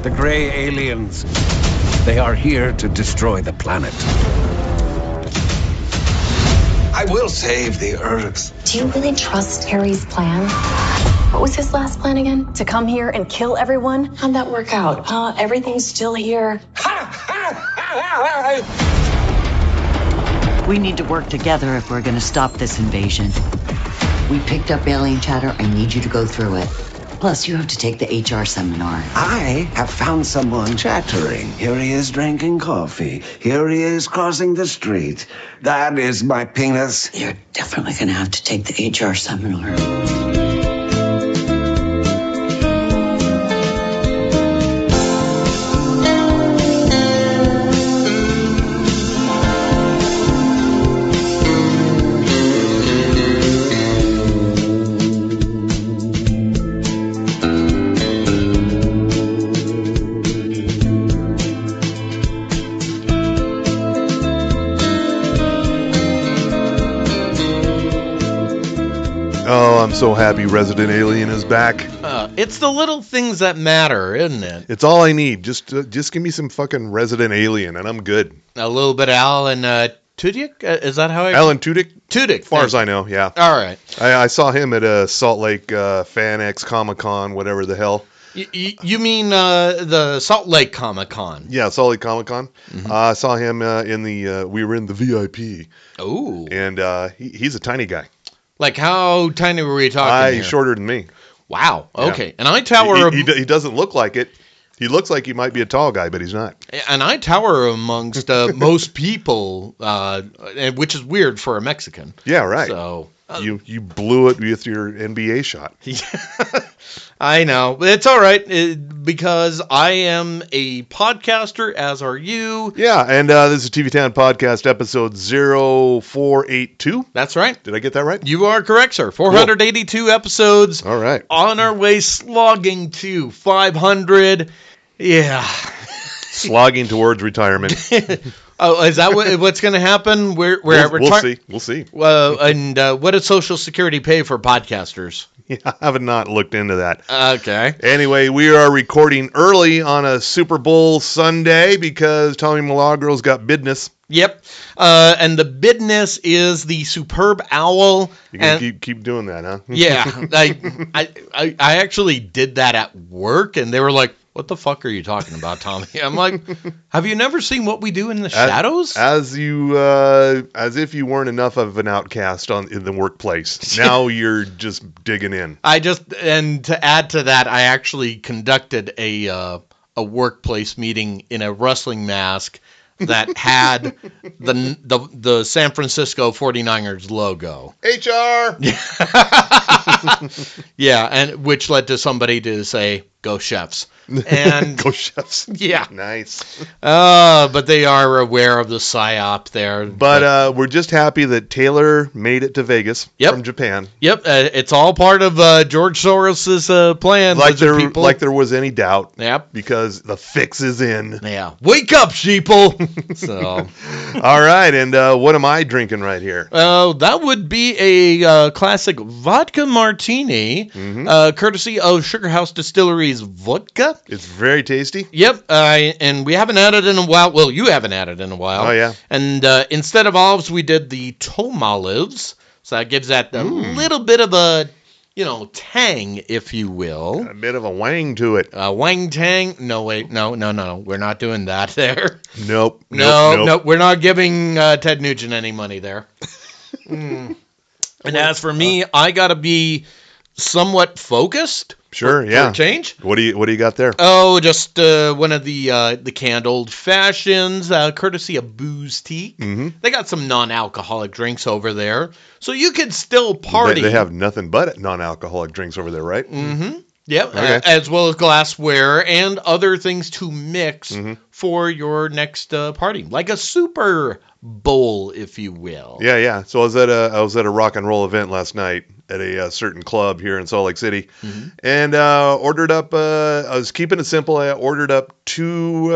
The gray aliens. They are here to destroy the planet. I will save the Earth. Do you really trust Terry's plan? What was his last plan again? To come here and kill everyone? How'd that work out? Everything's still here. We need to work together if we're going to stop this invasion. We picked up alien chatter. I need you to go through it. Plus, you have to take the HR seminar. I have found someone chattering. Here he is drinking coffee. Here he is crossing the street. That is my penis. You're definitely going to have to take the HR seminar. I'm so happy Resident Alien is back. It's the little things that matter, isn't it? It's all I need. Just give me some fucking Resident Alien, and I'm good. A little bit of Alan Tudyk? Is that how I... Alan Tudyk? Tudyk. As far as I know, yeah. All right. I saw him at a Salt Lake FanX Comic-Con, whatever the hell. You mean the Salt Lake Comic-Con? Yeah, Salt Lake Comic-Con. Mm-hmm. I saw him we were in the VIP. Ooh. And he's a tiny guy. Like, how tiny were we talking He's shorter than me. Wow. Okay. Yeah. And I tower... He doesn't look like it. He looks like he might be a tall guy, but he's not. And I tower amongst most people, which is weird for a Mexican. Yeah, right. So... You blew it with your NBA shot. I know. It's all right because I am a podcaster, as are you. Yeah, and this is TV Town Podcast episode 0482. That's right. Did I get that right? You are correct, sir. 482 episodes. All right. On our way slogging to 500. Yeah. Slogging towards retirement. Oh, is that what's going to happen? We'll see. We'll see. And what does Social Security pay for podcasters? Yeah, I have not looked into that. Okay. Anyway, we are recording early on a Super Bowl Sunday because Tommy Milagro's got business. Yep. And the business is the superb owl. You're going to keep doing that, huh? Yeah. I actually did that at work, and they were like, what the fuck are you talking about, Tommy? I'm like, have you never seen What We Do in the Shadows? As if you weren't enough of an outcast in the workplace. Now you're just digging in. And to add to that, I actually conducted a workplace meeting in a wrestling mask that had the San Francisco 49ers logo. HR! Yeah, and which led to somebody to say, go Chefs. And go Chefs. Yeah. Nice. But they are aware of the psyop there. But we're just happy that Taylor made it to Vegas from Japan. Yep. It's all part of George Soros's plan. Like there was any doubt. Yep. Because the fix is in. Yeah. Wake up, sheeple. So. All right. And what am I drinking right here? That would be a classic vodka martini, courtesy of Sugar House Distillery's vodka. It's very tasty. Yep, and we haven't had it in a while. Well, you haven't had it in a while. Oh, yeah. And instead of olives, we did the tome olives. So that gives that a little bit of a, tang, if you will. Got a bit of a wang to it. Wang tang? No, wait. No. We're not doing that there. Nope. We're not giving Ted Nugent any money there. And as for me, I got to be somewhat focused. Sure, yeah. For a change. What do you got there? Oh, just one of the canned old fashions, courtesy of Booze Tea. Mm-hmm. They got some non-alcoholic drinks over there, so you could still party. They have nothing but non-alcoholic drinks over there, right? Mm-hmm. Yep, okay. As well as glassware and other things to mix for your next party, like a Super Bowl, if you will. Yeah. So I was at a rock and roll event last night at a certain club here in Salt Lake City, and ordered up. I was keeping it simple. I ordered up two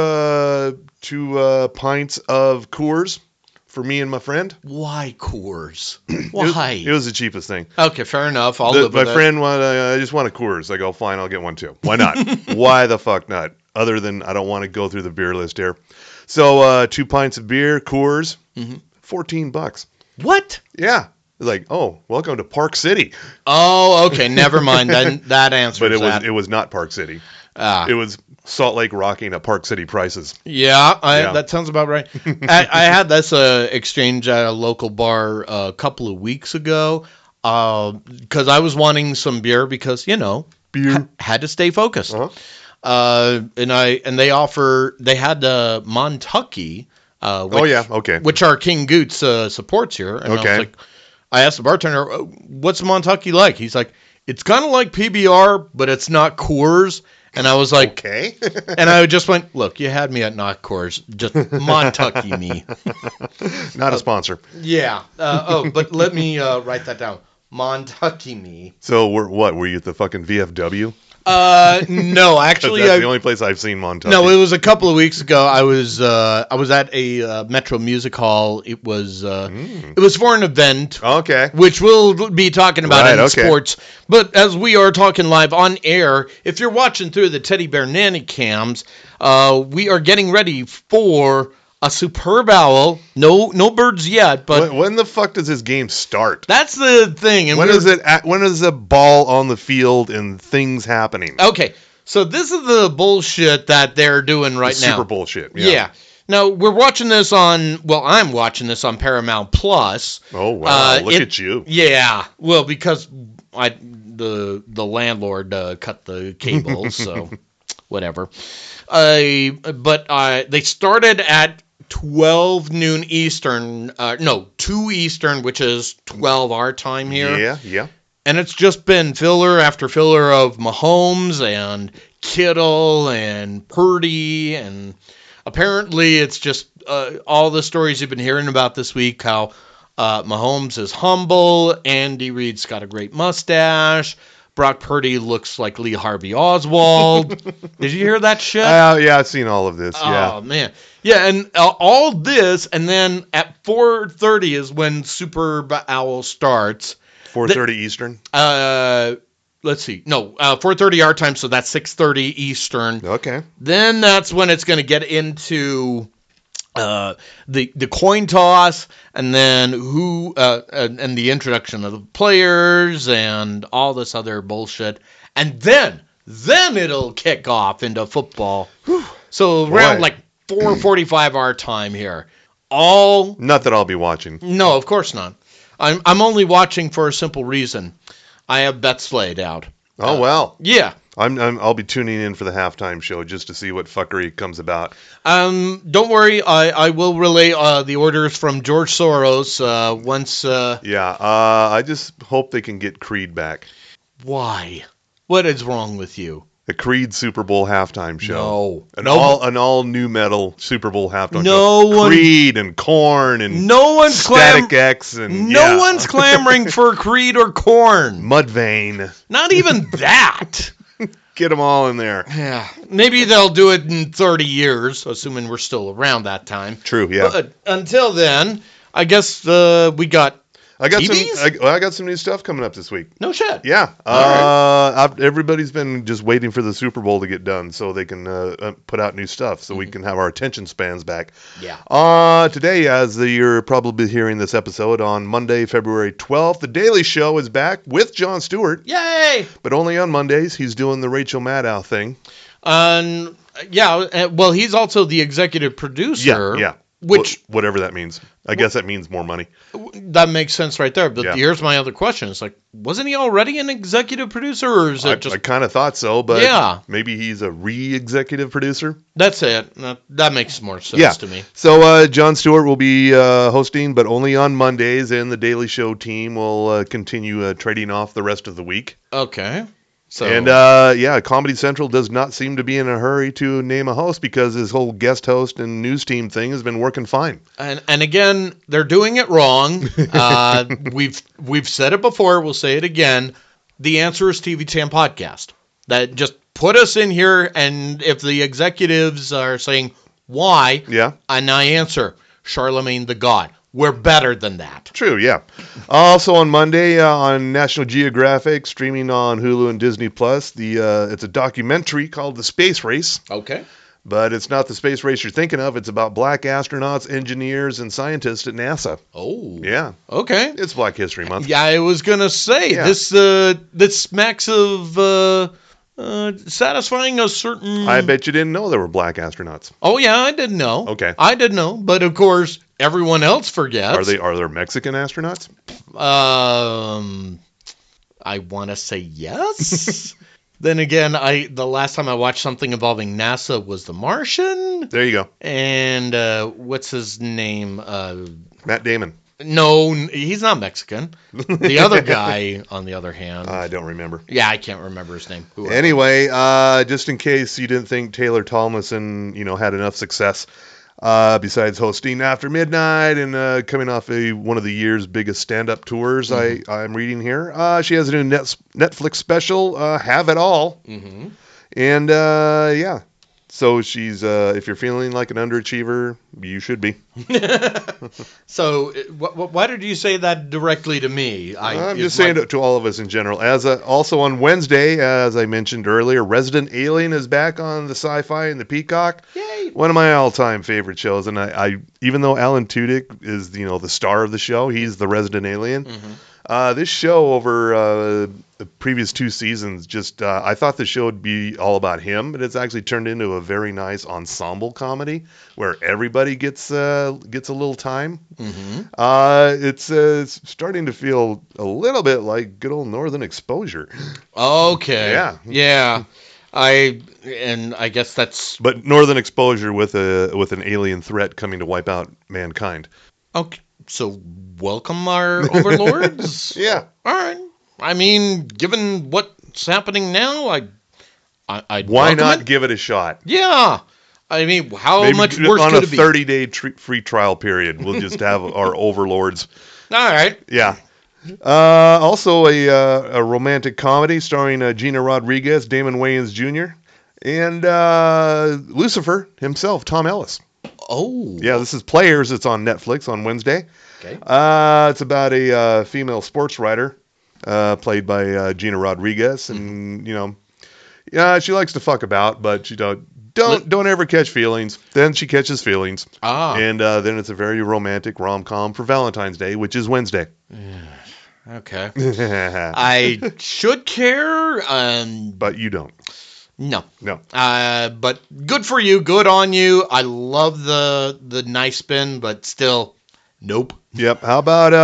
pints of Coors for me and my friend. Why Coors? Why? It was the cheapest thing. Okay, fair enough. I'll live with my friend wanted. I just want a Coors. I go, fine, I'll get one too. Why not? Why the fuck not? other than I don't want to go through the beer list here. So 2 pints of beer, Coors, $14. What? Yeah. Like, oh, welcome to Park City. Oh, okay. Never mind. Then that answers But that. it was not Park City. It was Salt Lake Rocking at Park City prices. Yeah, that sounds about right. I had this exchange at a local bar a couple of weeks ago because I was wanting some beer because, beer had to stay focused. And they had Montucky, which our King Goots supports here. And Okay. I asked the bartender, what's Montucky like? He's like, it's kind of like PBR, but it's not Coors. And I was like, okay. And I just went, look, you had me at not Coors, just Montucky me. Not a sponsor. Yeah. But let me write that down. Montucky me. So were you at the fucking VFW? No, actually, that's the only place I've seen Montucky. No, it was a couple of weeks ago. I was at a Metro Music Hall. It was for an event. Okay. Which we'll be talking about in sports. But as we are talking live on air, if you're watching through the Teddy Bear Nanny Cams, we are getting ready for a superb owl. No birds yet, but when the fuck does this game start? That's the thing. And when is a ball on the field and things happening? Okay, so this is the bullshit that they're doing right now. Super bullshit. Yeah. Now we're watching this on. Well, I'm watching this on Paramount Plus. Oh wow! Look at you. Yeah. Well, because the landlord cut the cable, so whatever. But they started at 12 noon Eastern, 2 Eastern, which is 12 our time here. Yeah. And it's just been filler after filler of Mahomes and Kittle and Purdy, and apparently it's just all the stories you've been hearing about this week, how Mahomes is humble, Andy Reid's got a great mustache, Brock Purdy looks like Lee Harvey Oswald. Did you hear that shit? Yeah, I've seen all of this. Yeah. Oh, man. Yeah, and all this, and then at 4:30 is when Super Owl starts. 4:30 Eastern? Let's see. No, 4:30 our time, so that's 6:30 Eastern. Okay. Then that's when it's going to get into the coin toss, and then and the introduction of the players and all this other bullshit, and then it'll kick off into football. So around like 4:45 our time here. Not that I'll be watching. No, of course not. I'm only watching for a simple reason. I have bets laid out. Oh well. Yeah. I'll be tuning in for the halftime show just to see what fuckery comes about. Don't worry, I will relay the orders from George Soros once. I just hope they can get Creed back. Why? What is wrong with you? A Creed Super Bowl halftime show. No. An all new metal Super Bowl halftime show. Creed and Korn and Static X and no one's clamoring for Creed or Korn. Mudvayne. Not even that. Get them all in there. Yeah. Maybe they'll do it in 30 years, assuming we're still around that time. True, yeah. But until then, I guess we got TVs? I got some new stuff coming up this week. No shit. Yeah. Right. Everybody's been just waiting for the Super Bowl to get done so they can put out new stuff so we can have our attention spans back. Yeah. Today, as you're probably hearing this episode, on Monday, February 12th, The Daily Show is back with Jon Stewart. Yay! But only on Mondays. He's doing the Rachel Maddow thing. Well, he's also the executive producer. Yeah. Whatever that means. I guess that means more money. That makes sense right there. But here's my other question. It's like, wasn't he already an executive producer, or is it just... I kind of thought so, but maybe he's a re-executive producer? That's it. That makes more sense to me. So Jon Stewart will be hosting, but only on Mondays, and the Daily Show team will continue trading off the rest of the week. Okay. So. And, Comedy Central does not seem to be in a hurry to name a host because his whole guest host and news team thing has been working fine. And again, they're doing it wrong. We've said it before. We'll say it again. The answer is TV Tam Podcast. That just put us in here, and if the executives are saying why, and I answer Charlemagne the God. we're better than that. True, yeah. Also on Monday on National Geographic, streaming on Hulu and Disney Plus, it's a documentary called The Space Race. Okay. But it's not the space race you're thinking of. It's about black astronauts, engineers, and scientists at NASA. Oh. Yeah. Okay. It's Black History Month. Yeah, I was going to say, this smacks of satisfying a certain... I bet you didn't know there were black astronauts. Oh, yeah, I didn't know. Okay. I didn't know. But, of course, everyone else forgets. Are there Mexican astronauts? I want to say yes. Then again, the last time I watched something involving NASA was The Martian. There you go. And what's his name? Matt Damon. No, he's not Mexican. The other guy, on the other hand. I don't remember. Yeah, I can't remember his name. Anyway, just in case you didn't think Taylor Tomlinson, had enough success, besides hosting After Midnight and coming off one of the year's biggest stand-up tours, I'm reading here. She has a new Netflix special, Have It All. Mm-hmm. And, yeah. So she's, if you're feeling like an underachiever, you should be. So why did you say that directly to me? I'm just saying it to all of us in general. Also on Wednesday, as I mentioned earlier, Resident Alien is back on the Sci-Fi and the Peacock. Yay! One of my all-time favorite shows, and I even though Alan Tudyk is the star of the show, he's the Resident Alien. Mm-hmm. This show over the previous 2 seasons, I thought the show would be all about him, but it's actually turned into a very nice ensemble comedy where everybody gets a little time. Mm-hmm. It's starting to feel a little bit like good old Northern Exposure. Okay. Yeah. I guess that's... But Northern Exposure with an alien threat coming to wipe out mankind. Okay. So welcome our overlords. Yeah. All right. I mean, given what's happening now, I'd why welcome not it. give it a shot? Yeah. I mean, how Maybe much worse on could a it be? 30-day free trial period, we'll just have our overlords. All right. Yeah. Also a romantic comedy starring Gina Rodriguez, Damon Wayans Jr., and Lucifer himself, Tom Ellis. Oh. Yeah, this is Players. It's on Netflix on Wednesday. Okay. It's about a female sports writer played by Gina Rodriguez, and she likes to fuck about, but she don't ever catch feelings. Then she catches feelings. And then it's a very romantic rom-com for Valentine's Day, which is Wednesday. Okay. I should care. But you don't. No. But good for you. Good on you. I love the nice spin, but still, nope. Yep. How about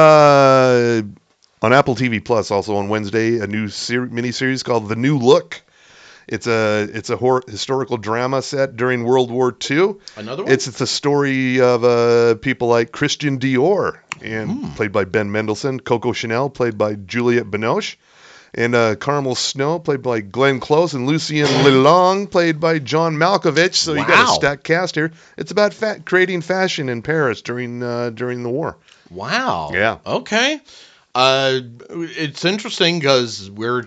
on Apple TV Plus, also on Wednesday, a new miniseries called The New Look. It's a historical drama set during World War II. Another one? It's the story of people like Christian Dior, and played by Ben Mendelsohn, Coco Chanel, played by Juliette Binoche, and Carmel Snow, played by Glenn Close, and Lucien Lelong, played by John Malkovich. So you got a stacked cast here. It's about creating fashion in Paris during the war. Wow. Yeah. Okay. It's interesting because we're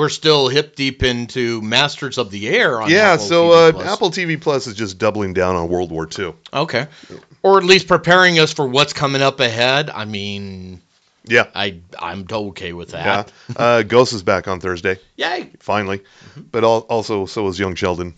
still hip deep into Masters of the Air on Apple TV Plus. Apple TV Plus is just doubling down on World War II. Okay. Or at least preparing us for what's coming up ahead. I mean, yeah, I'm okay with that. Yeah. Ghost is back on Thursday. Yay! Finally, but also so is Young Sheldon.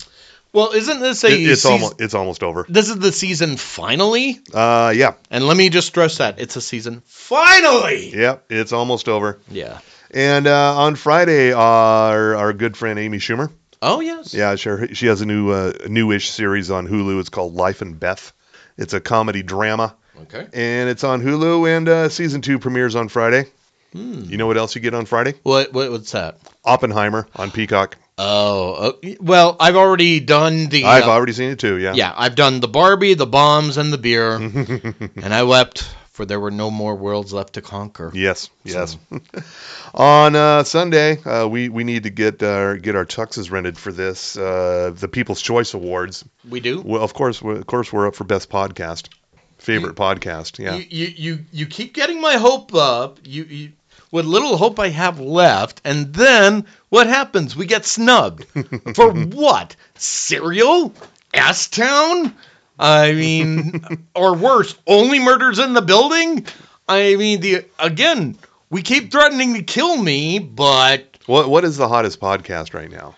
Well, isn't this it's almost over. This is the season finally? Yeah. And let me just stress that it's a season finally. Yep, it's almost over. Yeah. And on Friday, our good friend Amy Schumer. Oh yes. Yeah, sure. She has a newish series on Hulu. It's called Life and Beth. It's a comedy drama. Okay. And it's on Hulu, and season 2 premieres on Friday. You know what else you get on Friday? What's that? Oppenheimer on Peacock. Oh, well, I've already done the... I've already seen it too, yeah. Yeah, I've done the Barbie, the bombs, and the beer, and I wept, for there were no more worlds left to conquer. Yes. On Sunday, we need to get our tuxes rented for this, the People's Choice Awards. We do? Well, of course, we're up for Best Podcast. Favorite podcast, yeah. You keep getting my hope up. You what little hope I have left, and then what happens? We get snubbed. For what? Cereal? S-Town? I mean, or worse, only murders in the building? I mean, again, we keep threatening to kill me, but... What is the hottest podcast right now?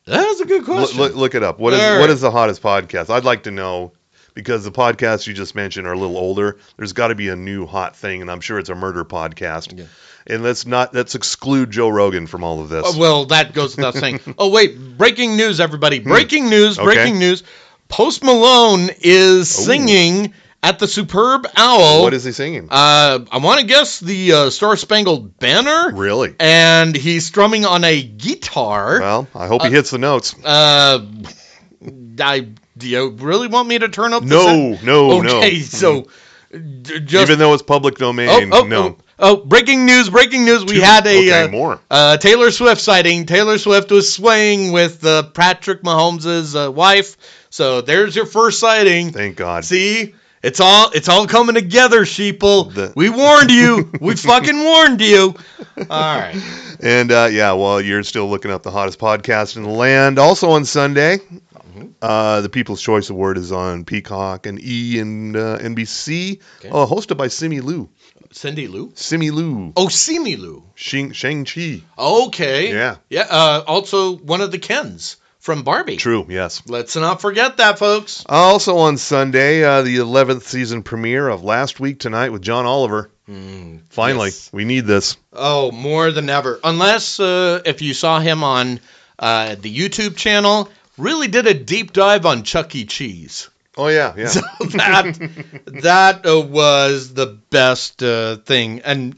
That's a good question. Look it up. What is the hottest podcast? I'd like to know, because the podcasts you just mentioned are a little older. There's got to be a new hot thing, and I'm sure it's a murder podcast. Yeah. And let's exclude Joe Rogan from all of this. Well, that goes without saying. Oh, wait. Breaking news, everybody. Breaking news. Breaking news. Post Malone is singing at the Superb Owl. What is he singing? I want to guess the Star Spangled Banner. Really? And he's strumming on a guitar. Well, I hope he hits the notes. Do you really want me to turn up the sound? No. Okay, so... Even though it's public domain, no. Breaking news. We had a Taylor Swift sighting. Taylor Swift was swaying with Patrick Mahomes' wife. So there's your first sighting. Thank God. See? It's all coming together, sheeple. We warned you. We fucking warned you. All right. And, you're still looking up the hottest podcast in the land. Also on Sunday, the People's Choice Award is on Peacock and E! and NBC. Okay. Hosted by Simi Liu. Cindy Lou? Simi Liu. Oh, Simi Liu. Shang-Chi. Okay. Yeah. Yeah. Also, one of the Kens from Barbie. True, yes. Let's not forget that, folks. Also on Sunday, the 11th season premiere of Last Week Tonight with John Oliver. Finally, yes. We need this. Oh, more than ever. Unless if you saw him on the YouTube channel, really did a deep dive on Chuck E. Cheese. Oh, yeah. So that was the best thing. And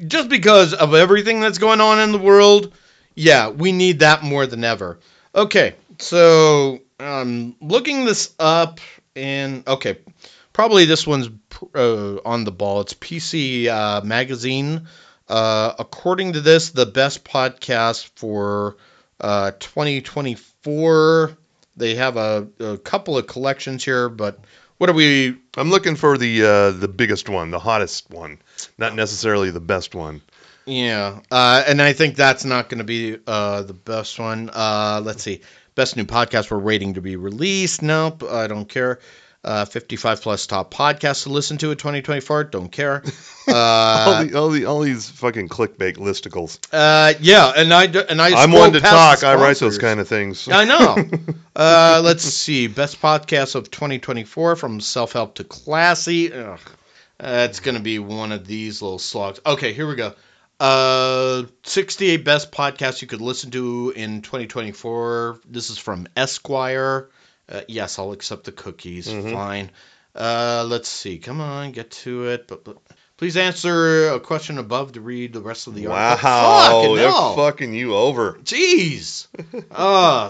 just because of everything that's going on in the world, yeah, we need that more than ever. Okay, so looking this up, and probably this one's on the ball. It's PC Magazine. According to this, the best podcast for 2024. They have a couple of collections here, but what are we? I'm looking for the biggest one, the hottest one, not necessarily the best one. Yeah, and I think that's not going to be the best one. Let's see. Best new podcast for rating to be released. Nope, I don't care. 55 plus top podcasts to listen to in 2024. Don't care. All these fucking clickbait listicles. Yeah, and I'm one to talk. I write those kind of things. I know. Let's see. Best podcast of 2024 from self-help to classy. It's going to be one of these little slogs. Okay, here we go. 68 best podcasts you could listen to in 2024. This is from Esquire. Yes, I'll accept the cookies. Mm-hmm. Fine. Let's see. Come on, get to it. But please answer a question above to read the rest of the article. Wow, they're fucking you over. Jeez.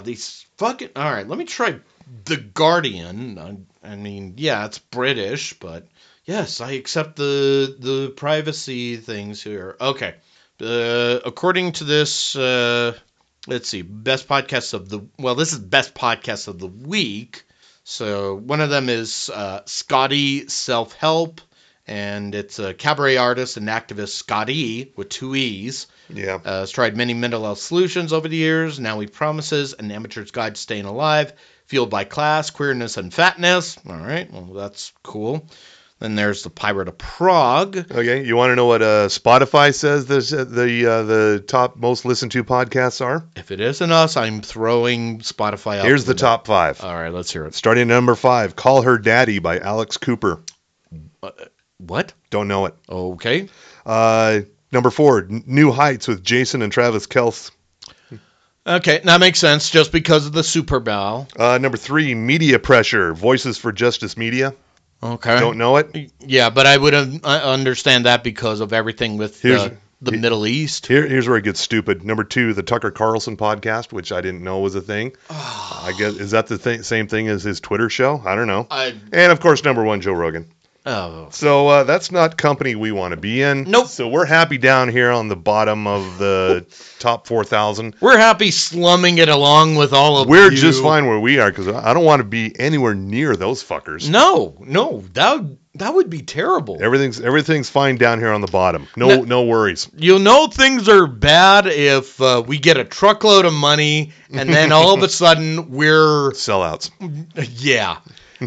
These fucking... All right, let me try The Guardian. I mean, yeah, it's British, but yes, I accept the privacy things here. Okay. According to this... let's see, best podcasts of the... Well, this is best podcasts of the week. So one of them is Scotty Self-Help, and it's a cabaret artist and activist, Scotty, with 2 E's. Yeah. Has tried many mental health solutions over the years. Now he promises an amateur's guide to staying alive, fueled by class, queerness, and fatness. All right, well, that's cool. Then there's the Pirate of Prague. Okay, you want to know what Spotify says the top most listened to podcasts are? If it isn't us, I'm throwing Spotify out. Here's the top 5. All right, let's hear it. Starting at number 5, Call Her Daddy by Alex Cooper. What? Don't know it. Okay. Number 4, New Heights with Jason and Travis Kelce. Okay, that makes sense just because of the Super Bowl. Number 3, Media Pressure, Voices for Justice Media. Okay. Don't know it? Yeah, but I would understand that because of everything with the Middle East. Here's where it gets stupid. Number 2, the Tucker Carlson podcast, which I didn't know was a thing. I guess, is that the same thing as his Twitter show? I don't know. And, of course, number 1, Joe Rogan. Oh. So that's not company we want to be in. Nope. So we're happy down here on the bottom of the top 4,000. We're happy slumming it along with all of We're just fine where we are because I don't want to be anywhere near those fuckers. No, that would be terrible. Everything's fine down here on the bottom. No worries. You'll know things are bad if we get a truckload of money and then all of a sudden we're sellouts. Yeah.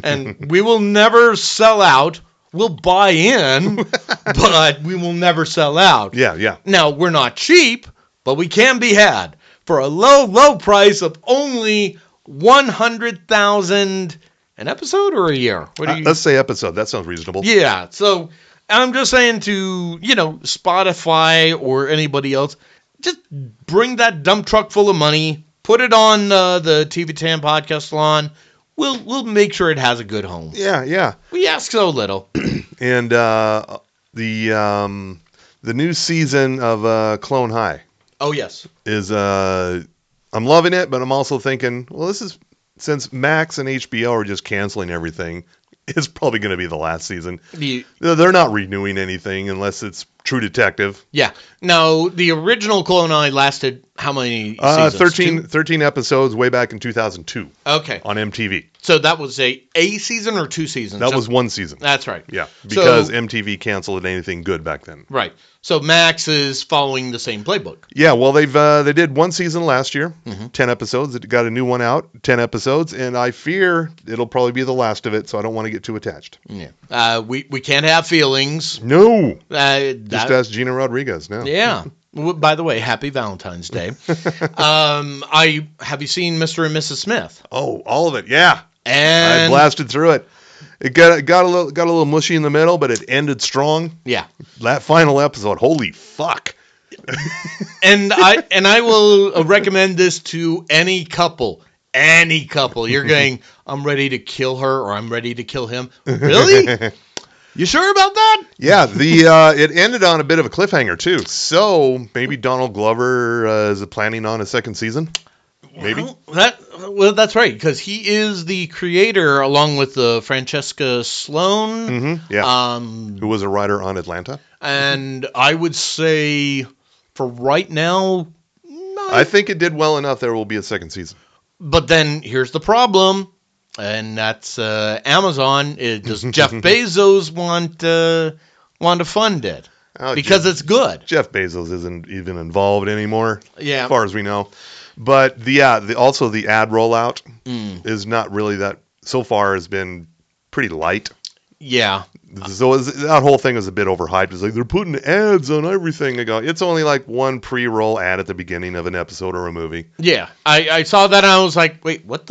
And we will never sell out. We'll buy in, but we will never sell out. Yeah. Now, we're not cheap, but we can be had for a low, low price of only $100,000 an episode or a year. What do you? Let's say episode. That sounds reasonable. Yeah. So I'm just saying to, Spotify or anybody else, just bring that dump truck full of money, put it on the TV Tan podcast lawn. We'll make sure it has a good home. Yeah. We ask so little. And the new season of Clone High Oh, yes. is I'm loving it, but I'm also thinking, well, this is since Max and HBO are just canceling everything, it's probably going to be the last season. They're not renewing anything unless it's True Detective. Yeah. Now, the original Clone Eye lasted how many seasons? 13 episodes way back in 2002. Okay. On MTV. So that was a season or 2 seasons? That was 1 season. That's right. Yeah, because MTV canceled anything good back then. Right. So Max is following the same playbook. Yeah, well, they did 1 season last year, Mm-hmm. 10 episodes. It got a new one out, 10 episodes, and I fear it'll probably be the last of it, so I don't want to get too attached. Yeah. We can't have feelings. No. Just ask Gina Rodriguez now. Yeah. By the way, happy Valentine's Day. Have you seen Mr. and Mrs. Smith? Oh, all of it, yeah. And I blasted through it. It got a little mushy in the middle, but it ended strong. Yeah. That final episode, holy fuck. And I will recommend this to any couple. Any couple. You're going, I'm ready to kill her or I'm ready to kill him. Really? You sure about that? Yeah, it ended on a bit of a cliffhanger too. So maybe Donald Glover is planning on a second season. Maybe. Well, that's right, because he is the creator, along with Francesca Sloan. Mm-hmm, yeah. Who was a writer on Atlanta. And I would say, for right now, I think it did well enough. There will be a second season. But then here's the problem, and that's Amazon. Does Jeff Bezos want to fund it? Because it's good. Jeff Bezos isn't even involved anymore, as far as we know. But also the ad rollout is not really that. So far, has been pretty light. Yeah. So that whole thing is a bit overhyped. It's like they're putting ads on everything. I go, it's only like one pre-roll ad at the beginning of an episode or a movie. Yeah, I saw that and I was like, wait, what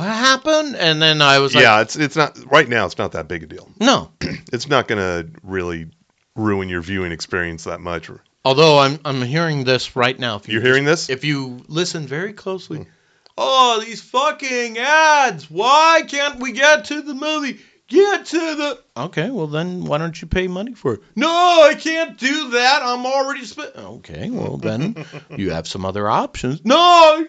happened? And then I was like, yeah, it's not right now. It's not that big a deal. No, it's not going to really ruin your viewing experience that much. Although I'm hearing this right now. You're hearing this? If you listen very closely. Oh, these fucking ads. Why can't we get to the movie? Get to the... Okay, well then why don't you pay money for it? No, I can't do that. I'm already spent... Okay, well then you have some other options. No!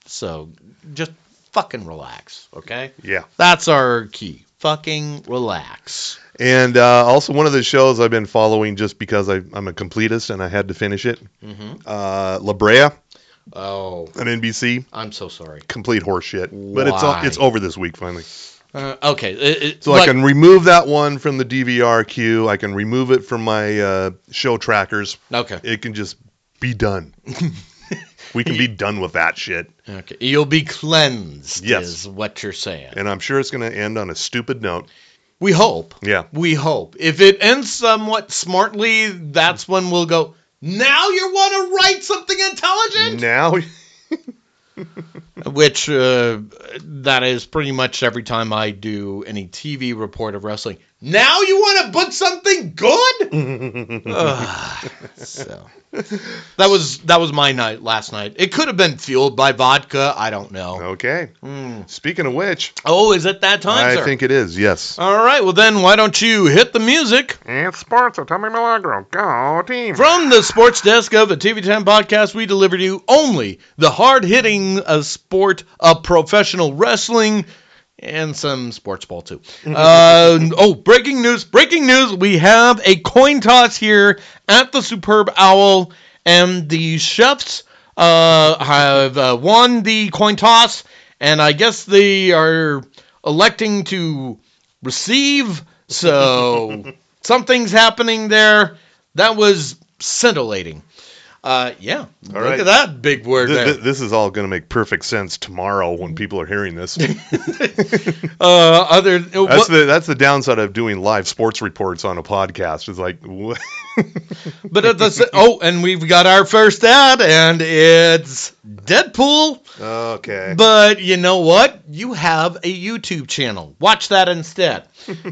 So just fucking relax, okay? Yeah. That's our key. Fucking relax. And also one of the shows I've been following just because I'm a completist and I had to finish it. Mm-hmm. La Brea. Oh. On NBC. I'm so sorry. Complete horseshit. Why? But it's over this week finally. Okay. So I can remove that one from the DVR queue. I can remove it from my show trackers. Okay. It can just be done. We can be done with that shit. Okay. You'll be cleansed, yes, is what you're saying. And I'm sure it's going to end on a stupid note. We hope. Yeah. We hope. If it ends somewhat smartly, that's when we'll go, now you want to write something intelligent? Now? Which, that is pretty much every time I do any TV report of wrestling. Now you want to book something good? So that was my night last night. It could have been fueled by vodka. I don't know. Okay. Speaking of which. Oh, is it that time, sir? I think it is, yes. All right. Well, then why don't you hit the music? It's sports with Tommy Milagro. Go team. From the sports desk of the TV10 podcast, we deliver to you only the hard-hitting sport of professional wrestling. And some sports ball, too. Breaking news. We have a coin toss here at the Superb Owl. And the chefs have won the coin toss. And I guess they are electing to receive. So something's happening there. That was scintillating. Yeah. Look right. at that big word there. This is all going to make perfect sense tomorrow when people are hearing this. That's the downside of doing live sports reports on a podcast. It's like, what? But and we've got our first ad, and it's Deadpool. Okay. But you know what? You have a YouTube channel. Watch that instead.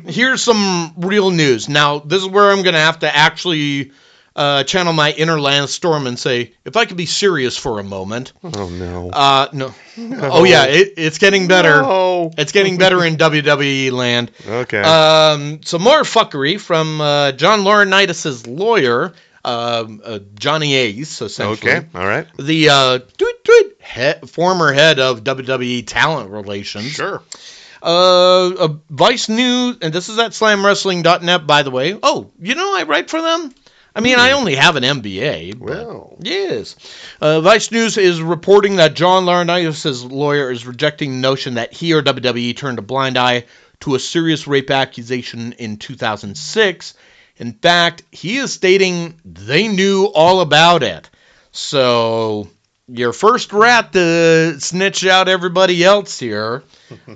Here's some real news. Now, this is where I'm going to have to actually channel my inner Lance Storm and say, if I could be serious for a moment. Oh, no. No. Oh, yeah, it's getting better. No. It's getting better in WWE land. Okay. Some more fuckery from John Laurinaitis' lawyer, Johnny Ace, essentially. Okay, all right. The former head of WWE Talent Relations. Sure. Vice News, and this is at slamwrestling.net, by the way. Oh, I write for them? I mean, I only have an MBA. Well. Yes. Vice News is reporting that John Laurinaitis' lawyer is rejecting the notion that he or WWE turned a blind eye to a serious rape accusation in 2006. In fact, he is stating they knew all about it. So, your first rat to snitch out everybody else here.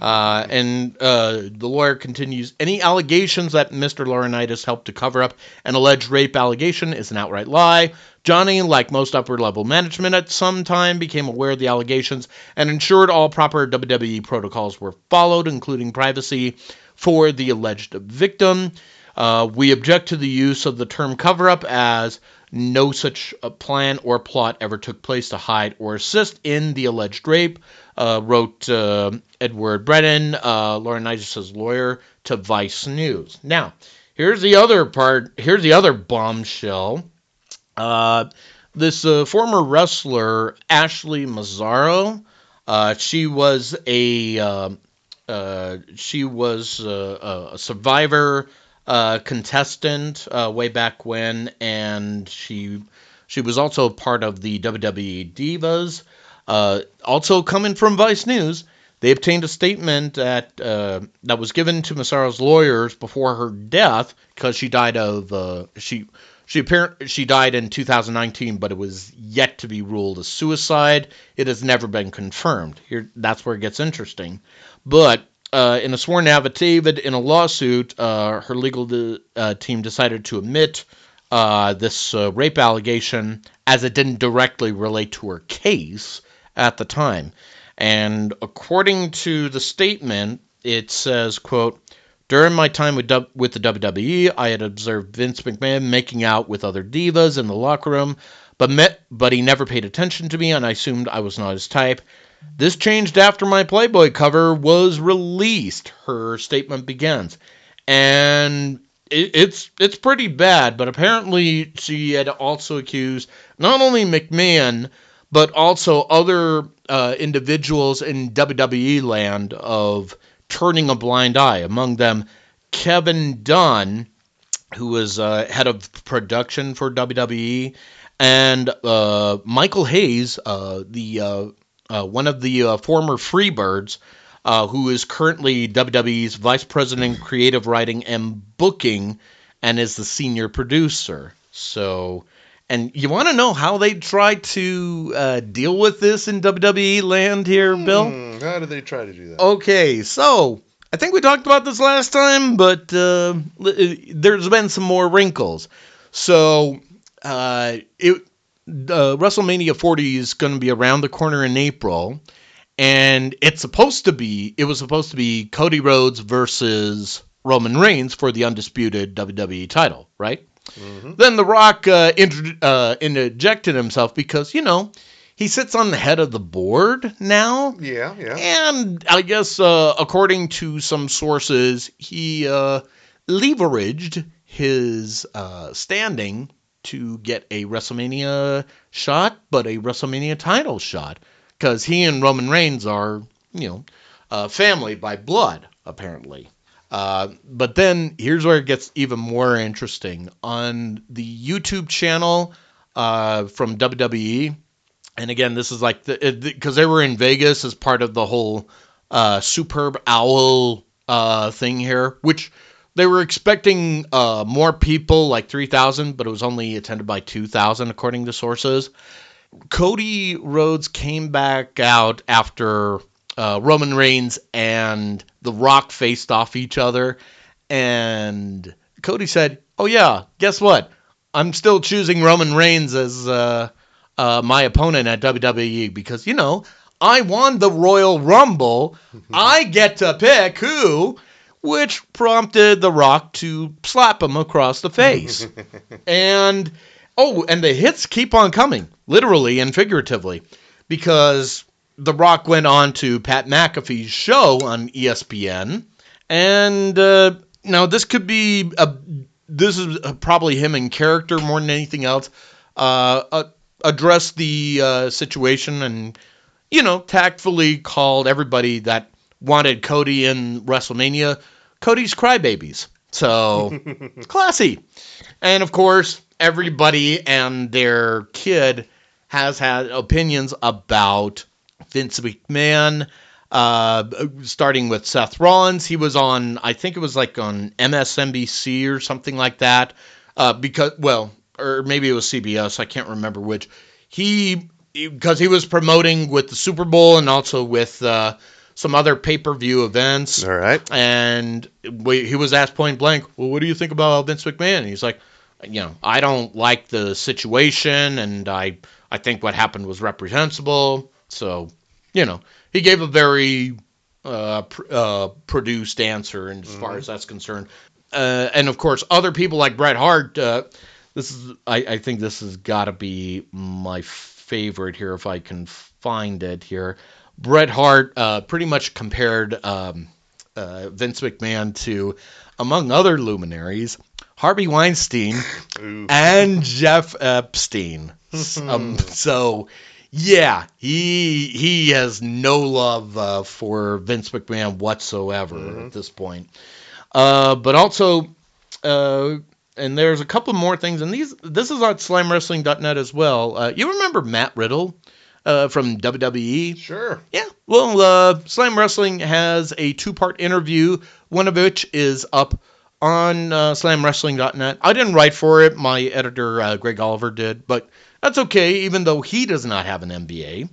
And the lawyer continues, any allegations that Mr. Laurinaitis helped to cover up an alleged rape allegation is an outright lie. Johnny, like most upper-level management at some time, became aware of the allegations and ensured all proper WWE protocols were followed, including privacy for the alleged victim. We object to the use of the term cover-up, as no such plan or plot ever took place to hide or assist in the alleged rape, wrote Edward Brennan, Laurinaitis' lawyer, to Vice News. Now, here's the other part. Here's the other bombshell. This former wrestler, Ashley Mazzaro, she was a Survivor contestant way back when, and she was also part of the WWE Divas. Also coming from Vice News, they obtained a statement that was given to Massaro's lawyers before her death, because she died of she died in 2019, but it was yet to be ruled a suicide. It has never been confirmed. That's where it gets interesting. But in a sworn affidavit in a lawsuit, her legal team decided to omit this rape allegation, as it didn't directly relate to her case at the time. And according to the statement, it says, quote, during my time with the WWE, I had observed Vince McMahon making out with other divas in the locker room, but he never paid attention to me, and I assumed I was not his type. This changed after my Playboy cover was released, her statement begins. And it's pretty bad, but apparently she had also accused not only McMahon, but also other individuals in WWE land of turning a blind eye. Among them, Kevin Dunn, who was head of production for WWE, and Michael Hayes, one of the former Freebirds, who is currently WWE's Vice President Creative Writing and Booking, and is the senior producer. So, and you want to know how they try to deal with this in WWE land here, Bill? How do they try to do that? Okay, so I think we talked about this last time, but there's been some more wrinkles. So, WrestleMania 40 is going to be around the corner in April, and it was supposed to be Cody Rhodes versus Roman Reigns for the undisputed WWE title, right? Mm-hmm. Then The Rock interjected himself because, he sits on the head of the board now. Yeah. And I guess, according to some sources, he leveraged his standing to get a WrestleMania shot, but a WrestleMania title shot, because he and Roman Reigns are, family by blood, apparently. But then here's where it gets even more interesting. On the YouTube channel from WWE, and again, this is like because they were in Vegas as part of the whole Superb Owl thing here, which They were expecting more people, like 3,000, but it was only attended by 2,000, according to sources. Cody Rhodes came back out after Roman Reigns and The Rock faced off each other, and Cody said, "Oh yeah, guess what? I'm still choosing Roman Reigns as my opponent at WWE because, I won the Royal Rumble. I get to pick who," which prompted The Rock to slap him across the face. and the hits keep on coming, literally and figuratively, because The Rock went on to Pat McAfee's show on ESPN, and now this could be this is probably him in character more than anything else. Address the situation and, tactfully called everybody that wanted Cody in WrestleMania Cody's crybabies. So, classy. And, of course, everybody and their kid has had opinions about Vince McMahon, starting with Seth Rollins. He was on, I think it was like on MSNBC or something like that, or maybe it was CBS, I can't remember which. Because he was promoting with the Super Bowl and also with some other pay-per-view events. All right. And he was asked point blank, well, what do you think about Vince McMahon? And he's like, I don't like the situation, and I think what happened was reprehensible. So, he gave a very produced answer as far as that's concerned. And, of course, other people like Bret Hart, I think this has got to be my favorite here if I can find it here. Bret Hart pretty much compared Vince McMahon to, among other luminaries, Harvey Weinstein and Jeff Epstein. So, yeah, he has no love for Vince McMahon whatsoever at this point. But also, and there's a couple more things, and this is on SlamWrestling.net as well. You remember Matt Riddle from WWE? Sure. Yeah. Well, Slam Wrestling has a 2-part interview, one of which is up on SlamWrestling.net. I didn't write for it. My editor, Greg Oliver, did, but that's okay, even though he does not have an MBA.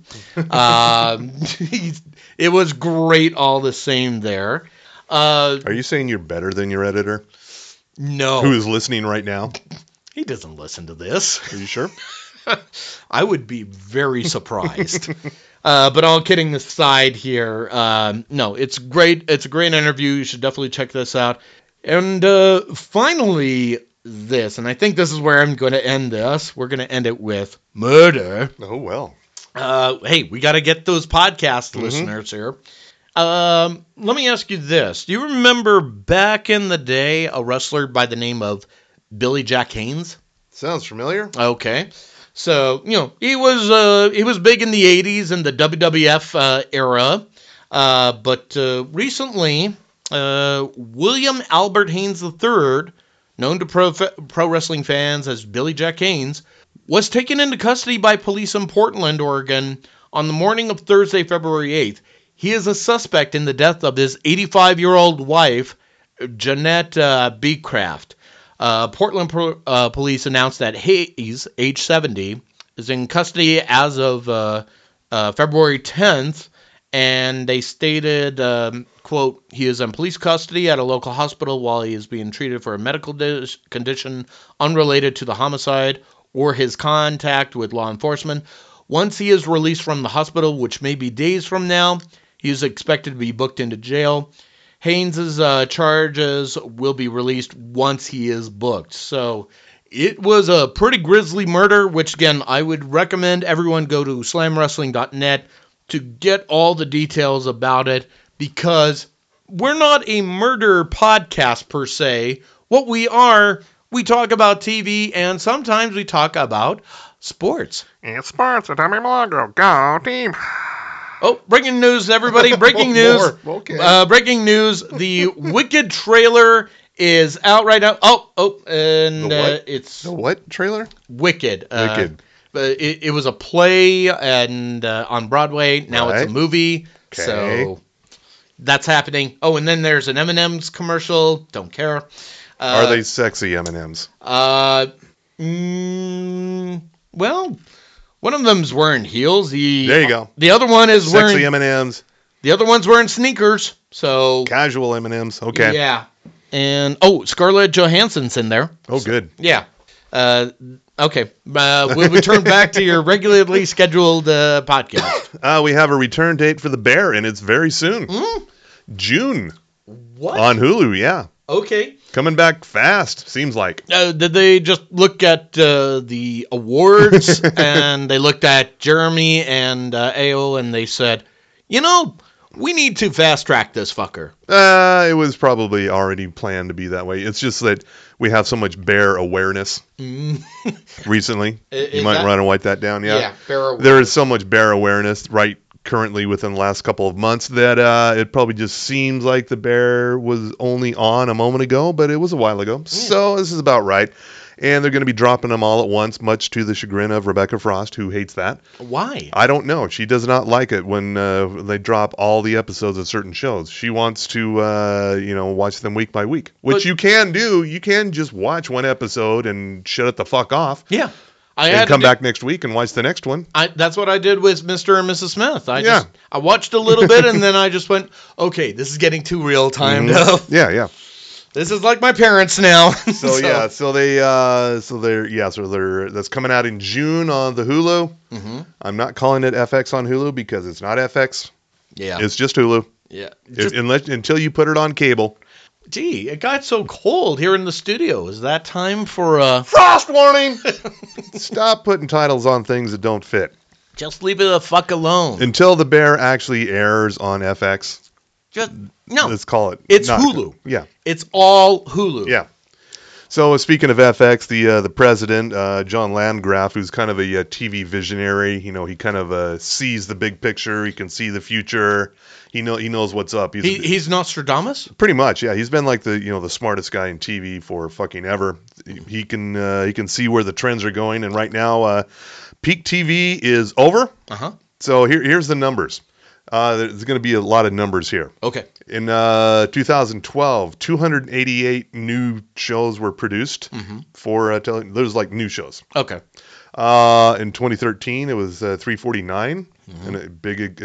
It was great all the same there. Are you saying you're better than your editor? No. Who is listening right now? He doesn't listen to this. Are you sure? I would be very surprised. But all kidding aside here, no, it's great. It's a great interview. You should definitely check this out. And finally, this, and I think this is where I'm going to end this. We're going to end it with murder. Oh, well. Hey, we got to get those podcast listeners here. Let me ask you this. Do you remember back in the day a wrestler by the name of Billy Jack Haynes? Sounds familiar. Okay. So, he was big in the 80s in the WWF era. But recently, William Albert Haynes III, known to pro wrestling fans as Billy Jack Haynes, was taken into custody by police in Portland, Oregon on the morning of Thursday, February 8th. He is a suspect in the death of his 85-year-old wife, Jeanette Beecraft. Portland police announced that Hayes, age 70, is in custody as of February 10th, and they stated, quote, he is in police custody at a local hospital while he is being treated for a medical condition unrelated to the homicide or his contact with law enforcement. Once he is released from the hospital, which may be days from now, he is expected to be booked into jail. Haynes' charges will be released once he is booked. So it was a pretty grisly murder, which, again, I would recommend everyone go to slamwrestling.net to get all the details about it, because we're not a murder podcast per se. What we are, we talk about TV, and sometimes we talk about sports. It's sports with Tommy Milagro. Go team. Oh, breaking news, everybody. Breaking news. Okay. Breaking news. The Wicked trailer is out right now. And it's... The what trailer? Wicked. Wicked. But it was a play and on Broadway. Now it's a movie. Okay. So, that's happening. Oh, and then there's an M&M's commercial. Don't care. Are they sexy M&Ms? Well, one of them's wearing heels. There you go. The other one is Sexy wearing M&Ms. The other one's wearing sneakers. So Casual M&Ms. Okay. Yeah. And Scarlett Johansson's in there. Oh, good. Yeah. Okay. We'll return back to your regularly scheduled podcast. We have a return date for The Bear, and it's very soon. June. What? On Hulu, yeah. Okay. Coming back fast, seems like. Did they just look at the awards and they looked at Jeremy and AO and they said, we need to fast track this fucker? It was probably already planned to be that way. It's just that we have so much bear awareness recently. You might want to write that down. Yeah, bear awareness. There is so much bear awareness currently within the last couple of months that it probably just seems like The Bear was only on a moment ago, but it was a while ago. Yeah. So this is about right. And they're going to be dropping them all at once, much to the chagrin of Rebecca Frost, who hates that. Why? I don't know. She does not like it when they drop all the episodes of certain shows. She wants to, watch them week by week, which you can do. You can just watch one episode and shut it the fuck off. Yeah. And come back next week and watch the next one. That's what I did with Mr. and Mrs. Smith. I watched a little bit and then I just went, okay, this is getting too real time now. Yeah. This is like my parents now. That's coming out in June on the Hulu. Mm-hmm. I'm not calling it FX on Hulu because it's not FX. Yeah. It's just Hulu. Yeah. Until you put it on cable. Gee, it got so cold here in the studio. Is that time for frost warning? Stop putting titles on things that don't fit. Just leave it the fuck alone. Until The Bear actually airs on FX. Let's call it. It's Hulu. Yeah. It's all Hulu. Yeah. So speaking of FX, the president, John Landgraf, who's kind of a TV visionary, he kind of sees the big picture. He can see the future. He knows what's up. He's Nostradamus? Pretty much, yeah. He's been like the smartest guy in TV for fucking ever. He can see where the trends are going, and right now, peak TV is over. Uh-huh. So here's the numbers. There's going to be a lot of numbers here. Okay. In 2012, 288 new shows were produced for television. There's like new shows. Okay. In 2013, it was 349, and a big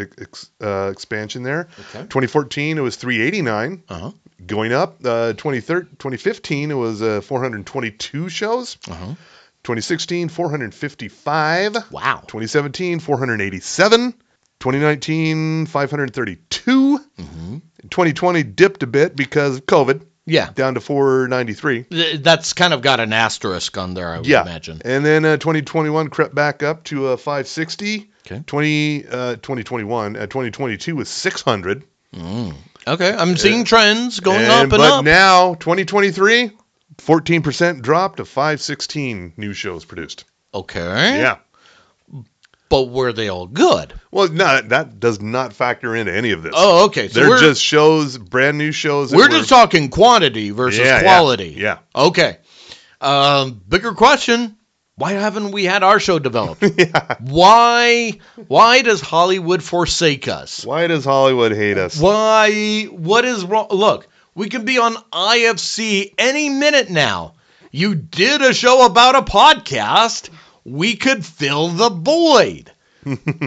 expansion there. Okay. 2014, it was 389. Uh-huh. Going up. 2015, it was 422 shows. Uh-huh. 2016, 455. Wow. 2017, 487. 2019, 532. Mm-hmm. 2020 dipped a bit because of COVID. Yeah. Down to 493. That's kind of got an asterisk on there, I would imagine. And then 2021 crept back up to 560. Okay. 2021. 2022 was 600. Okay. I'm seeing trends going up and up. But now, 2023, 14% drop to 516 new shows produced. Okay. Yeah. But were they all good? Well, no, that does not factor into any of this. Oh, okay. So they're just shows, brand new shows. We're just talking quantity versus quality. Yeah. Okay. Bigger question. Why haven't we had our show developed? Yeah. Why does Hollywood forsake us? Why does Hollywood hate us? Why? What is wrong? Look, we can be on IFC any minute now. You did a show about a podcast. We could fill the void.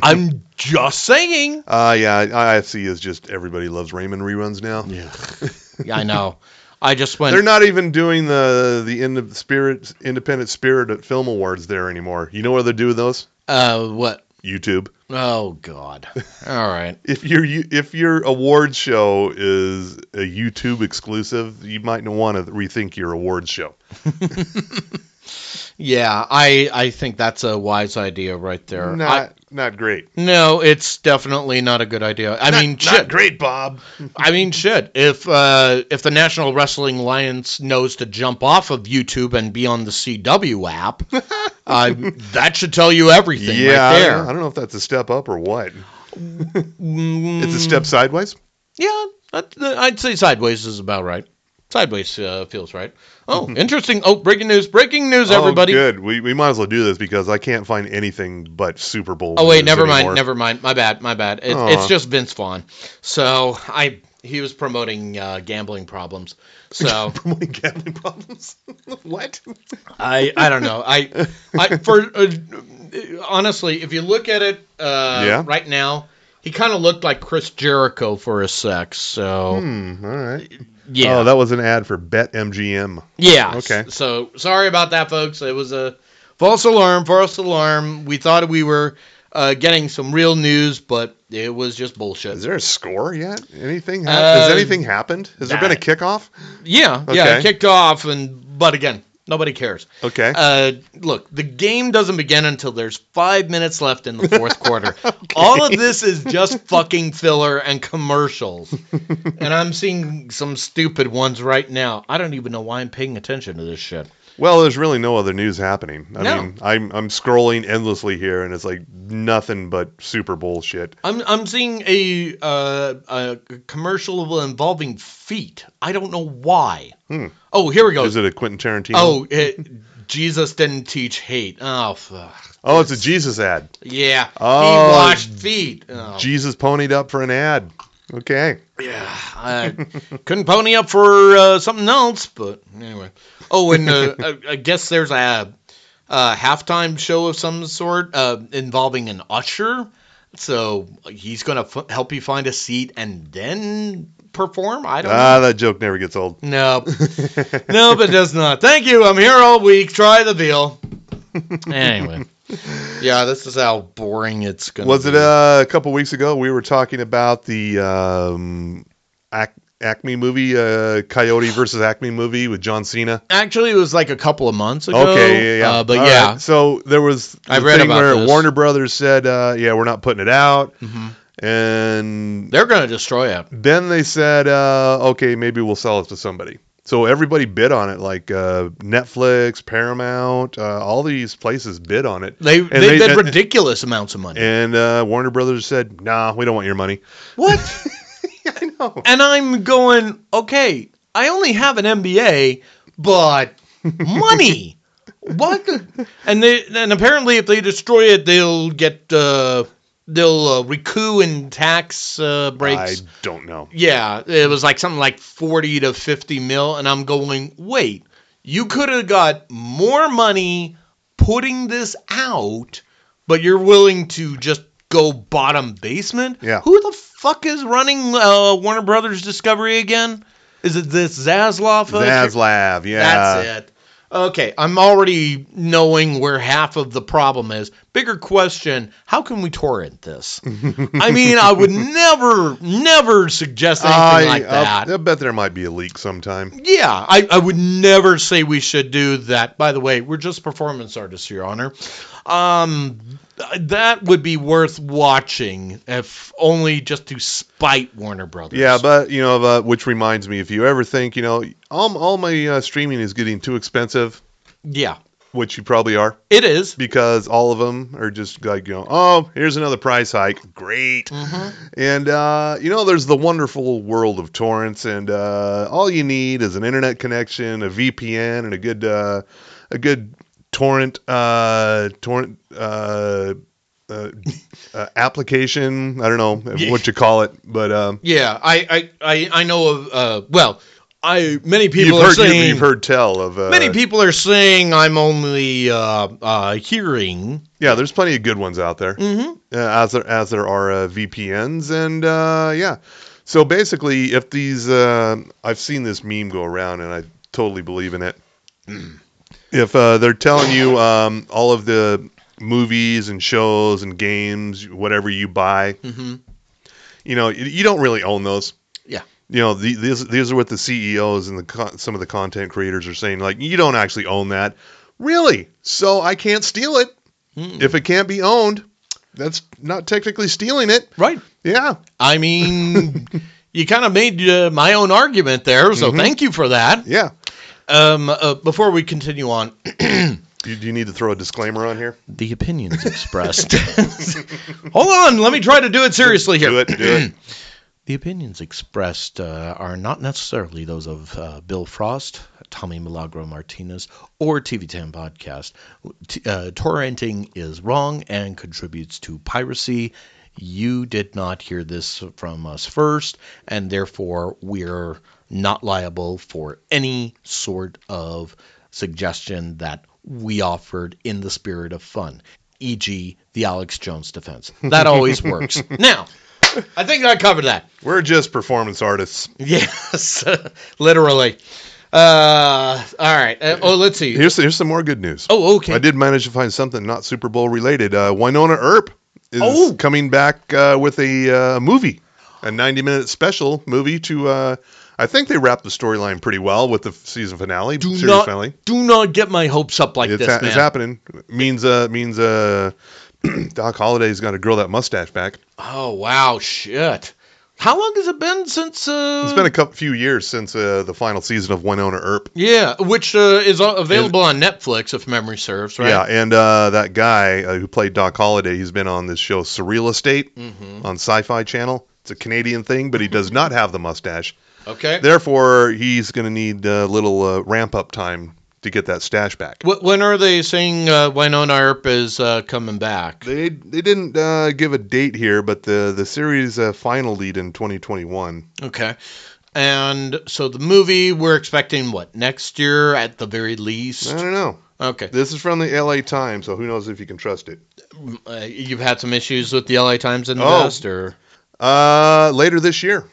I'm just saying. Yeah, IFC is just everybody loves Raymond reruns now. Yeah, I know. I just went. They're not even doing the Independent Spirit Film Awards there anymore. You know what they do with those? What? YouTube. Oh God. All right. If your awards show is a YouTube exclusive, you might want to rethink your awards show. Yeah, I think that's a wise idea right there. Not great. No, it's definitely not a good idea. Not great, Bob. I mean, shit. If the National Wrestling Alliance knows to jump off of YouTube and be on the CW app, that should tell you everything right there. I don't know if that's a step up or what. It's a step sideways? Yeah, I'd say sideways is about right. Sideways feels right. Oh, interesting. Oh, breaking news, everybody. Oh, good. We might as well do this because I can't find anything but Super Bowl. Oh, wait, never mind. My bad. It's just Vince Vaughn. So he was promoting gambling problems. So Promoting gambling problems? What? I don't know. Honestly, if you look at it right now, he kind of looked like Chris Jericho for a sec. So All right. yeah. Oh, that was an ad for BetMGM. Yeah. Okay. So sorry about that, folks. It was a false alarm. We thought we were getting some real news, but it was just bullshit. Is there a score yet? Anything? Has anything happened? Has there been a kickoff? Yeah. Okay. Yeah, it kicked off, but again, nobody cares. Okay. Look, the game doesn't begin until there's 5 minutes left in the fourth quarter. Okay. All of this is just fucking filler and commercials. And I'm seeing some stupid ones right now. I don't even know why I'm paying attention to this shit. Well, there's really no other news happening. I No. mean, I'm scrolling endlessly here, and it's like nothing but super bullshit. I'm seeing a commercial involving feet. I don't know why. Oh, here we go. Is it a Quentin Tarantino? Oh, Jesus didn't teach hate. Oh, fuck. Oh, it's a Jesus ad. Yeah. Oh, He washed feet. Oh. Jesus ponied up for an ad. Okay. Yeah. I couldn't pony up for something else, but anyway. Oh, and I guess there's a halftime show of some sort involving an usher. So he's going to help you find a seat and then perform? I don't know. That joke never gets old. No. No, it does not. Thank you. I'm here all week. Try the veal. Anyway. Yeah, this is how boring it's going to be. Was it a couple weeks ago we were talking about the Acme movie, Coyote versus Acme movie with John Cena? Actually, it was like a couple of months ago. Okay, yeah. But All yeah. right. So there was the I read thing about where this. Warner Brothers said, yeah, we're not putting it out. Mm-hmm. And They're going to destroy it. then they said, okay, maybe we'll sell it to somebody. So everybody bid on it, like Netflix, Paramount, all these places bid on it. They bid ridiculous amounts of money. And Warner Brothers said, nah, we don't want your money. What? I know. And I'm going, okay, I only have an MBA, but money. What? And apparently if they destroy it, they'll get recoup in tax breaks. I don't know. Yeah, it was like something like 40 to 50 mil, and I'm going, wait, you could have got more money putting this out, but you're willing to just go bottom basement? Yeah. Who the fuck is running Warner Brothers Discovery again? Is it this Zaslav? Zaslav, yeah. That's it. Okay, I'm already knowing where half of the problem is. Bigger question, how can we torrent this? I mean, I would never suggest anything like that. I bet there might be a leak sometime. Yeah, I would never say we should do that. By the way, we're just performance artists, Your Honor. That would be worth watching, if only just to spite Warner Brothers. Yeah, but, which reminds me, if you ever think, all my streaming is getting too expensive. Yeah. Which you probably are. It is. Because all of them are just like, oh, here's another price hike. Great. Mm-hmm. And, there's the wonderful world of torrents, and all you need is an internet connection, a VPN, and a good torrent application. I don't know what you call it, but yeah, I know of many people are saying you've heard tell of many people are saying I'm only hearing. Yeah, there's plenty of good ones out there. Mm-hmm. As there are VPNs, and yeah. So basically, if these I've seen this meme go around, and I totally believe in it. If they're telling you all of the movies and shows and games, whatever you buy, mm-hmm. You don't really own those. Yeah. These are what the CEOs and some of the content creators are saying. Like, you don't actually own that. Really? So I can't steal it. Mm. If it can't be owned, that's not technically stealing it. Right. Yeah. I mean, you kind of made my own argument there, so mm-hmm. Thank you for that. Yeah. Before we continue on, do you need to throw a disclaimer on here? The opinions expressed. Hold on, let me try to do it seriously here. Do it. The opinions expressed are not necessarily those of Bill Frost, Tommy Milagro Martinez, or TV10 Podcast. Torrenting is wrong and contributes to piracy. You did not hear this from us first, and therefore we're not liable for any sort of suggestion that we offered in the spirit of fun, e.g. the Alex Jones defense. That always works. Now, I think I covered that. We're just performance artists. Yes, literally. All right. Let's see. Here's some more good news. Oh, okay. I did manage to find something not Super Bowl related. Winona Earp is coming back with a movie, a 90-minute special movie to. I think they wrapped the storyline pretty well with the season finale. Do not get my hopes up like this, man. It's happening. Means Doc Holliday's got to grow that mustache back. Oh wow, shit. How long has it been since? It's been a few years since the final season of Winona Earp. Yeah, which is available on Netflix, if memory serves, right? Yeah, and that guy who played Doc Holliday, he's been on this show Surreal Estate on Sci-Fi Channel. It's a Canadian thing, but he does not have the mustache. Okay. Therefore, he's going to need a little ramp-up time to get that stash back. When are they saying Winona Earp is coming back? They didn't give a date here, but the series final lead in 2021. Okay. And so the movie, we're expecting what, next year at the very least? I don't know. Okay. This is from the LA Times, so who knows if you can trust it. You've had some issues with the LA Times in the past, or? Later this year.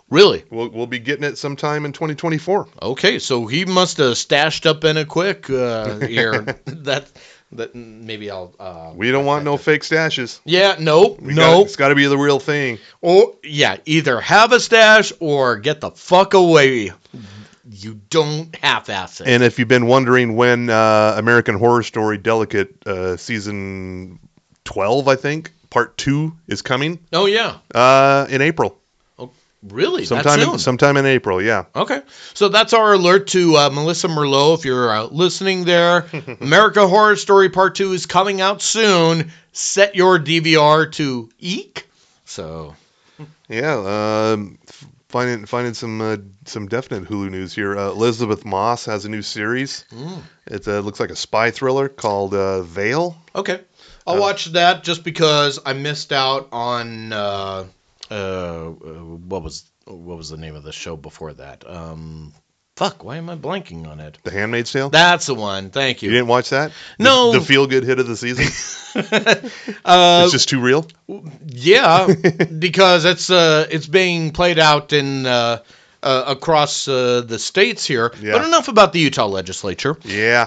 Really? We'll be getting it sometime in 2024. Okay, so he must have stashed up in it quick here. that maybe I'll. We don't want no fake stashes. Yeah, no. It's got to be the real thing. Or yeah, either have a stash or get the fuck away. You don't half-ass it. And if you've been wondering when American Horror Story Delicate season 12, I think, part 2 is coming. Oh yeah. In April. Really? Sometime in April, yeah. Okay. So that's our alert to Melissa Merlot. If you're listening there, America Horror Story Part 2 is coming out soon. Set your DVR to Eek. So. Yeah. Finding some definite Hulu news here. Elizabeth Moss has a new series. It looks like a spy thriller called Veil. Okay. I'll watch that just because I missed out on... what was the name of the show before that? Why am I blanking on it? The Handmaid's Tale? That's the one. Thank you. You didn't watch that? No. The feel-good hit of the season? It's just too real? Yeah, because it's being played out in across the states here. Yeah. But enough about the Utah legislature. Yeah.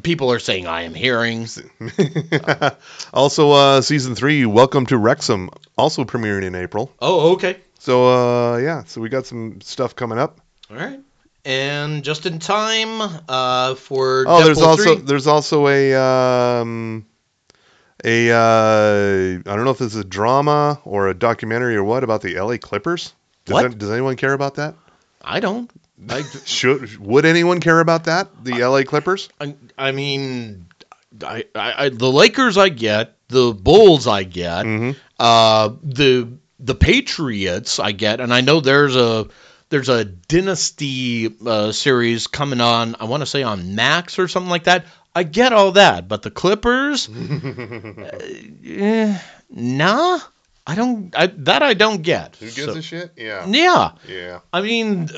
People are saying I am hearing. Also, season 3, Welcome to Wrexham, also premiering in April. Oh, okay. So, so we got some stuff coming up. All right. And just in time for Deadpool 3. There's also a I don't know if this is a drama or a documentary or what about the LA Clippers. Does anyone care about that? I don't. Would anyone care about that? The LA Clippers? I mean, the Lakers I get, the Bulls I get, the Patriots I get, and I know there's a Dynasty series coming on. I want to say on Max or something like that. I get all that, but the Clippers, nah. I don't get. Who gives a shit? Yeah. Yeah. I mean,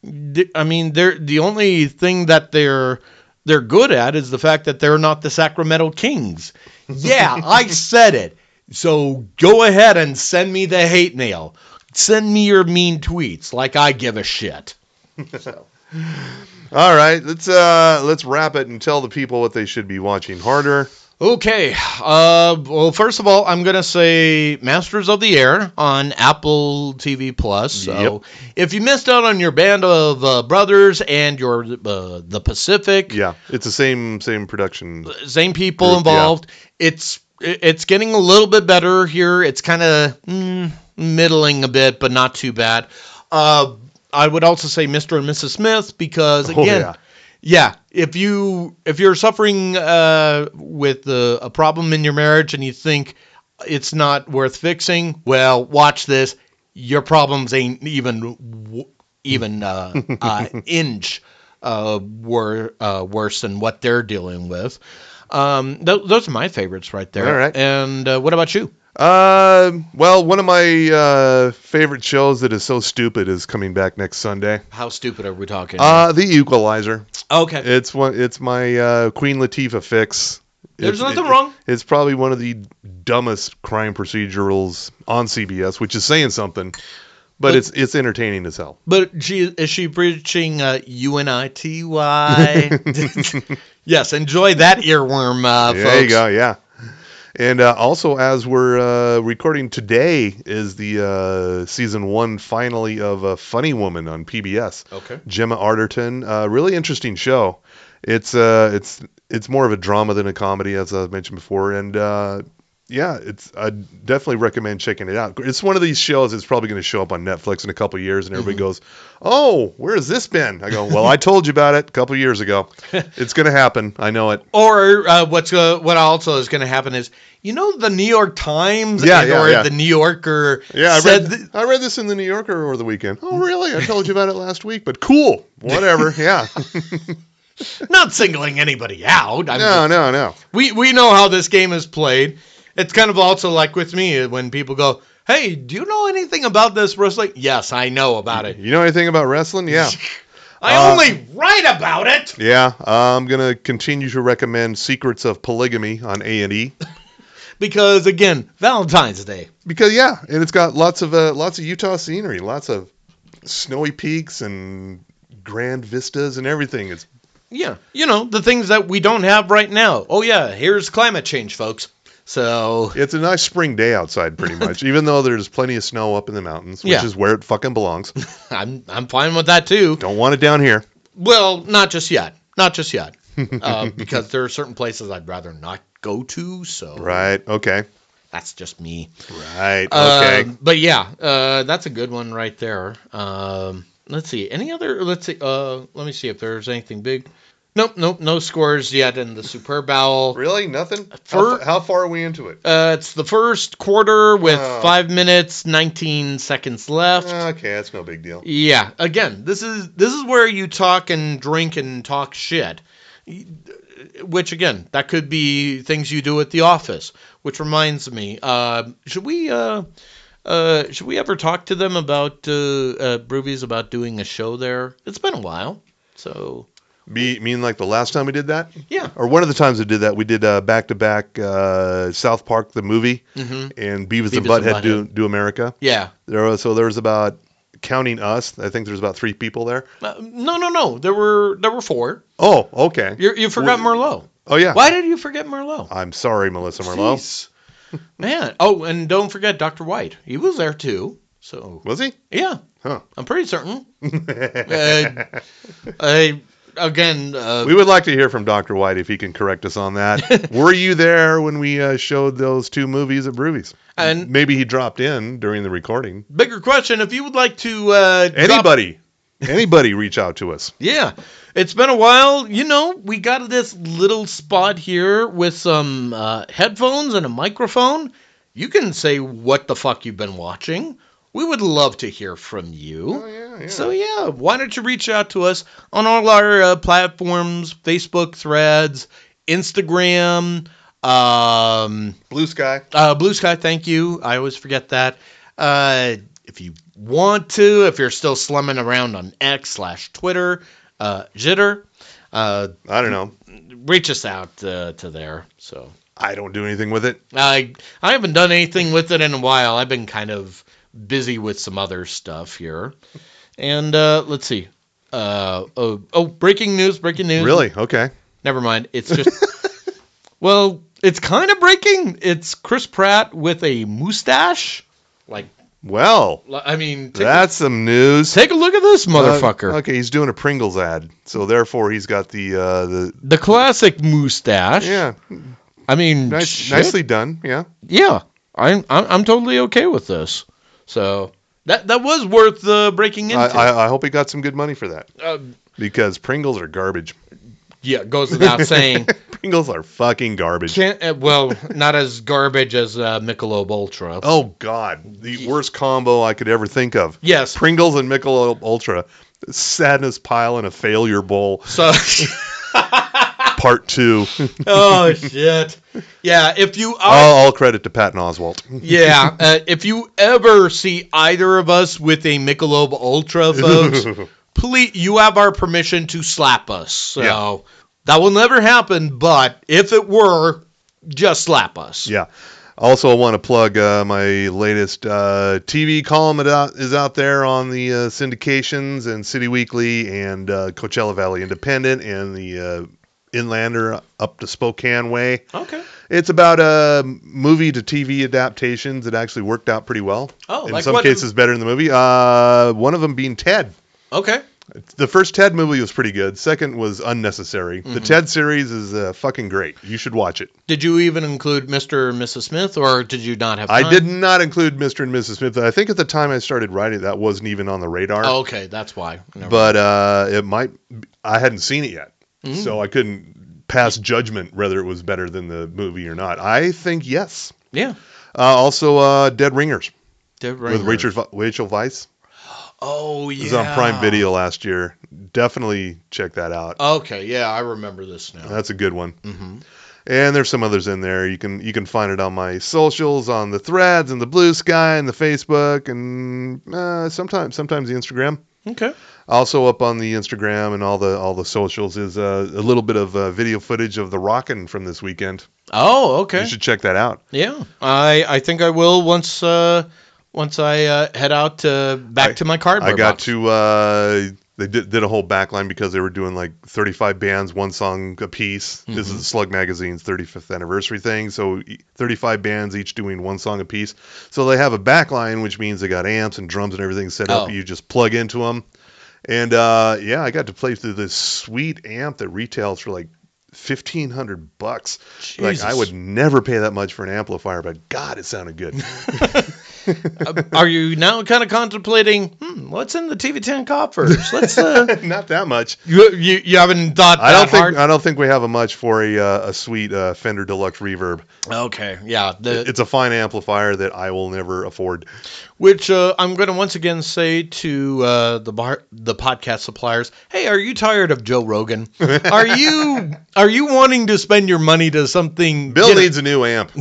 they're the only thing that they're good at is the fact that they're not the Sacramento Kings. Yeah, I said it. So go ahead and send me the hate mail. Send me your mean tweets, like I give a shit. So. All right, let's wrap it and tell the people what they should be watching harder. Okay. Well, first of all, I'm going to say Masters of the Air on Apple TV Plus. So if you missed out on your Band of Brothers and your the Pacific. Yeah, it's the same production. Same people involved. Yeah. It's getting a little bit better here. It's kind of middling a bit, but not too bad. I would also say Mr. and Mrs. Smith because, again... Yeah, if you're suffering with a problem in your marriage and you think it's not worth fixing, well, watch this. Your problems ain't even inch worse than what they're dealing with. Those are my favorites right there. All right. And what about you? Well, one of my favorite shows that is so stupid is coming back next Sunday. How stupid are we talking? The Equalizer. Okay. It's my Queen Latifah fix. There's nothing wrong. It's probably one of the dumbest crime procedurals on CBS, which is saying something. But it's entertaining as hell. But is she preaching UNITY? Yes, enjoy that earworm, folks. There you go, yeah. And also, as we're recording today, is the season 1 finale of Funny Woman on PBS. Okay. Gemma Arterton, really interesting show. It's more of a drama than a comedy, as I mentioned before, and yeah, I definitely recommend checking it out. It's one of these shows that's probably going to show up on Netflix in a couple of years, and everybody goes, "Oh, where has this been?" I go, "Well, I told you about it a couple of years ago. It's going to happen. I know it." Or what also is going to happen is, the New York Times or the New Yorker said... I read this in the New Yorker over the weekend. Oh, really? I told you about it last week, but cool. Whatever, yeah. Not singling anybody out. No. We know how this game is played. It's kind of also like with me when people go, "Hey, do you know anything about this wrestling?" Yes, I know about it. You know anything about wrestling? Yeah. I only write about it. Yeah, I'm going to continue to recommend Secrets of Polygamy on A&E. Because, again, Valentine's Day. Because, yeah, and it's got lots of Utah scenery, lots of snowy peaks and grand vistas and everything. It's the things that we don't have right now. Oh, yeah, here's climate change, folks. So it's a nice spring day outside, pretty much, even though there's plenty of snow up in the mountains, which is where it fucking belongs. I'm fine with that too. Don't want it down here. Well, not just yet, because there are certain places I'd rather not go to. So right, okay, that's just me. Right, okay. But yeah, that's a good one right there. Let's see, any other? Let's see. Let me see if there's anything big. Nope, no scores yet in the Super Bowl. Really? Nothing? How far are we into it? It's the first quarter with 5 minutes, 19 seconds left. Okay, that's no big deal. Yeah, again, this is where you talk and drink and talk shit. Which, again, that could be things you do at the office. Which reminds me, should we ever talk to them about, Broovies, about doing a show there? It's been a while, so... Mean like the last time we did that? Yeah. Or one of the times we did that, we did back-to-back South Park, the movie, and Beavis and Butthead do America. Yeah. There was about, counting us, I think there's about 3 people there. No. There were 4. Oh, okay. You forgot Merlot. Oh, yeah. Why did you forget Merlot? I'm sorry, Melissa Merlot. Jeez. Man. Oh, and don't forget Dr. White. He was there, too. So. Was he? Yeah. Huh. I'm pretty certain. Again, we would like to hear from Dr. White if he can correct us on that. Were you there when we showed those 2 movies at Broovies? And maybe he dropped in during the recording. Bigger question: if you would like to, anybody reach out to us. Yeah, it's been a while. We got this little spot here with some headphones and a microphone. You can say what the fuck you've been watching. We would love to hear from you. Oh, yeah. So, yeah, why don't you reach out to us on all our platforms, Facebook, Threads, Instagram, Blue Sky. Blue Sky, thank you. I always forget that. If you want to, if you're still slumming around on X/Twitter, Jitter. I don't know. Reach us out to there. So I don't do anything with it. I haven't done anything with it in a while. I've been kind of busy with some other stuff here. And let's see. Breaking news. Really? Okay. Never mind. It's just, well, it's kind of breaking. It's Chris Pratt with a mustache. Well, I mean, that's some news. Take a look at this motherfucker. Okay, he's doing a Pringles ad, so therefore he's got the classic mustache. Yeah. I mean, nicely done. Yeah. Yeah. I'm totally okay with this. So that was worth breaking into. I hope he got some good money for that. Because Pringles are garbage. Yeah, it goes without saying. Pringles are fucking garbage. Not as garbage as Michelob Ultra. Oh, God. The worst combo I could ever think of. Yes. Pringles and Michelob Ultra. Sadness pile in a failure bowl. So Part 2. Oh, shit. Yeah, if you... all credit to Patton Oswalt. Yeah, if you ever see either of us with a Michelob Ultra, folks, please, you have our permission to slap us. So that will never happen, but if it were, just slap us. Yeah. Also, I want to plug my latest TV column is out there on the syndications and City Weekly and Coachella Valley Independent and the Inlander up to Spokane Way. Okay. It's about movie to TV adaptations that actually worked out pretty well. Oh, in some cases better than the movie. One of them being Ted. Okay. The first Ted movie was pretty good. Second was unnecessary. The Ted series is fucking great. You should watch it. Did you even include Mr. and Mrs. Smith, or did you not have time? I did not include Mr. and Mrs. Smith. I think at the time I started writing, that wasn't even on the radar. Oh, okay, that's why. But it might. I hadn't seen it yet, so I couldn't pass judgment whether it was better than the movie or not. I think yes. Yeah. Also, Dead Ringers. Dead Ringers. With Rachel Weisz. Oh, yeah. It was on Prime Video last year. Definitely check that out. Okay, yeah, I remember this now. That's a good one. Mm-hmm. And there's some others in there. You can find it on my socials, on the Threads, and the Blue Sky, and the Facebook, and sometimes the Instagram. Okay. Also up on the Instagram and all the socials is a little bit of video footage of the Rockin' from this weekend. Oh, okay. You should check that out. Yeah, I think I will once I head out back to my cardboard box. They did a whole backline because they were doing like 35 bands, one song a piece. Mm-hmm. This is Slug Magazine's 35th anniversary thing. So 35 bands each doing one song a piece. So they have a backline, which means they got amps and drums and everything set up. You just plug into them. And I got to play through this sweet amp that retails for like $1,500. Like, I would never pay that much for an amplifier, but God, it sounded good. Are you now kind of contemplating, what's in the TV10 coffers? Let's not that much. You haven't thought that hard? I don't think we have a much for a sweet Fender Deluxe Reverb. Okay, yeah. It's a fine amplifier that I will never afford. Which I'm going to once again say to the podcast suppliers, hey, are you tired of Joe Rogan? Are you wanting to spend your money to something? Bill needs a new amp.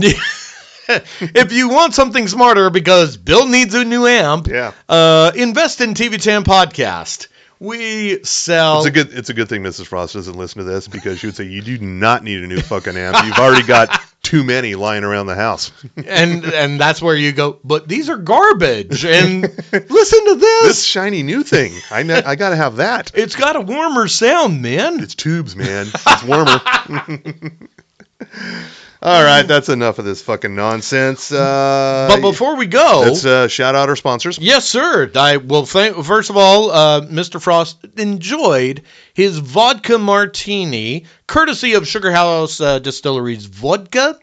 If you want something smarter because Bill needs a new amp, invest in TV10 Podcast. We sell. It's a good thing Mrs. Frost doesn't listen to this, because she would say you do not need a new fucking amp. You've already got too many lying around the house. and that's where you go, but these are garbage. And listen to this shiny new thing. I got to have that. It's got a warmer sound, man. It's tubes, man. It's warmer. All right, that's enough of this fucking nonsense. But before we go, let's shout out our sponsors. Yes, sir. I will first of all, Mr. Frost enjoyed his vodka martini, courtesy of Sugar House Distillery's vodka.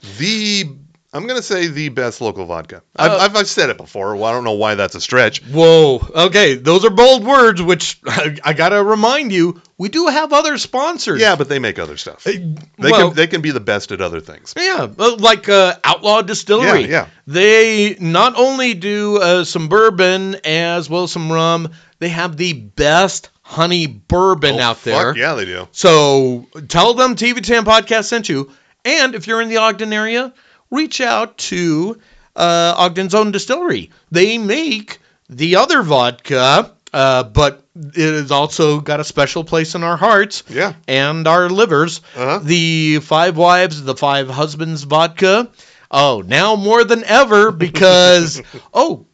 I'm going to say the best local vodka. I've said it before. Well, I don't know why that's a stretch. Whoa. Okay, those are bold words, which I got to remind you, we do have other sponsors. Yeah, but they make other stuff. They can be the best at other things. Yeah, like Outlaw Distillery. Yeah. They not only do some bourbon as well as some rum, they have the best honey bourbon out there. Yeah, they do. So tell them TV10 Podcast sent you. And if you're in the Ogden area, reach out to Ogden's own distillery. They make the other vodka, but it has also got a special place in our hearts and our livers. The Five Wives, the Five Husbands vodka. Oh, now more than ever, because,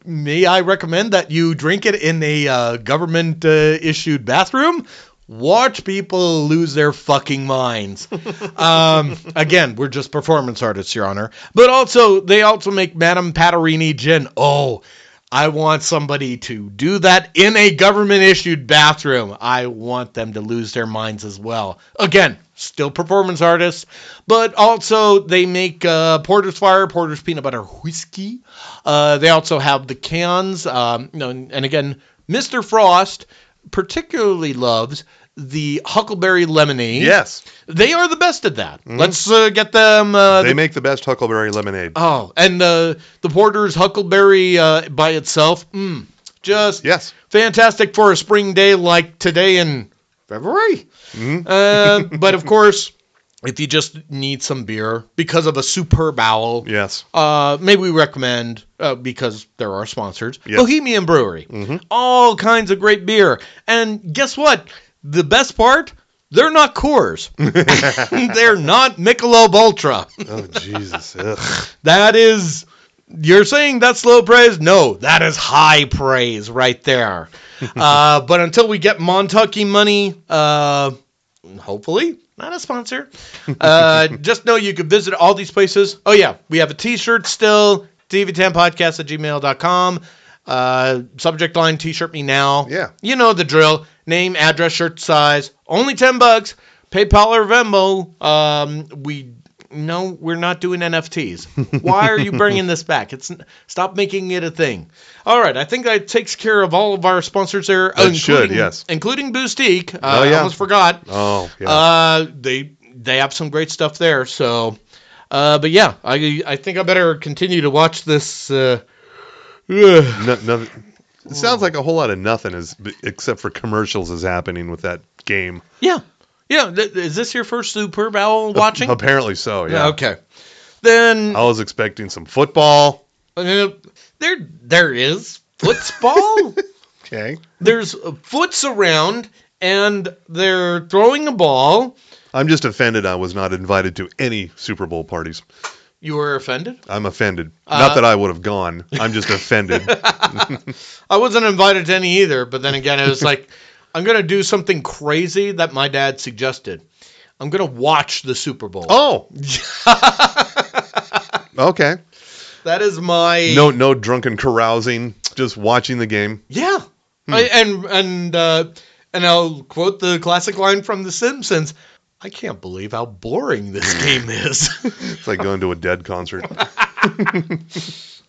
may I recommend that you drink it in a government-issued bathroom? Watch people lose their fucking minds. Again, we're just performance artists, Your Honor. But also, they also make Madame Patarini gin. Oh, I want somebody to do that in a government-issued bathroom. I want them to lose their minds as well. Again, still performance artists. But also, they make Porter's Fire, Porter's Peanut Butter Whiskey. They also have the cans. And again, Mr. Frost particularly loves the Huckleberry Lemonade. Yes. They are the best at that. Mm-hmm. Let's get them. They make the best Huckleberry Lemonade. Oh, and the Porter's Huckleberry by itself, just fantastic for a spring day like today in February. Mm-hmm. But of course, if you just need some beer because of a superb owl, Yes. maybe we recommend, because they're our sponsors, Yes. Bohemian Brewery. Mhm. All kinds of great beer. And guess what? The best part? They're not Coors. They're not Michelob Ultra. Oh, Jesus. Ugh. That is, you're saying that's low praise? No, that is high praise right there. But until we get Montucky money, hopefully, not a sponsor, just know you can visit all these places. Oh, yeah, we have a t-shirt still, tv10podcast@gmail.com. Subject line, t-shirt me now. Yeah. You know the drill. Name, address, shirt size. Only $10. PayPal or Venmo. We're not doing NFTs. Why are you bringing this back? Stop making it a thing. All right, I think that takes care of all of our sponsors there. It should, yes. Including Boostique. Oh, yeah. I almost forgot. Oh, yeah. They have some great stuff there. So, but yeah, I think I better continue to watch this. It sounds like a whole lot of nothing except for commercials is happening with that game. Yeah. Yeah. Is this your first Superb Owl watching? Apparently so, yeah. Okay. Then I was expecting some football. there is football. Okay. There's foots around, and they're throwing a ball. I'm just offended I was not invited to any Super Bowl parties. You were offended? I'm offended. Not that I would have gone. I'm just offended. I wasn't invited to any either, but then again, it was like, I'm going to do something crazy that my dad suggested. I'm going to watch the Super Bowl. Oh. Okay. That is my... No drunken carousing, just watching the game. Yeah. And I'll quote the classic line from The Simpsons. I can't believe how boring this game is. It's like going to a Dead concert.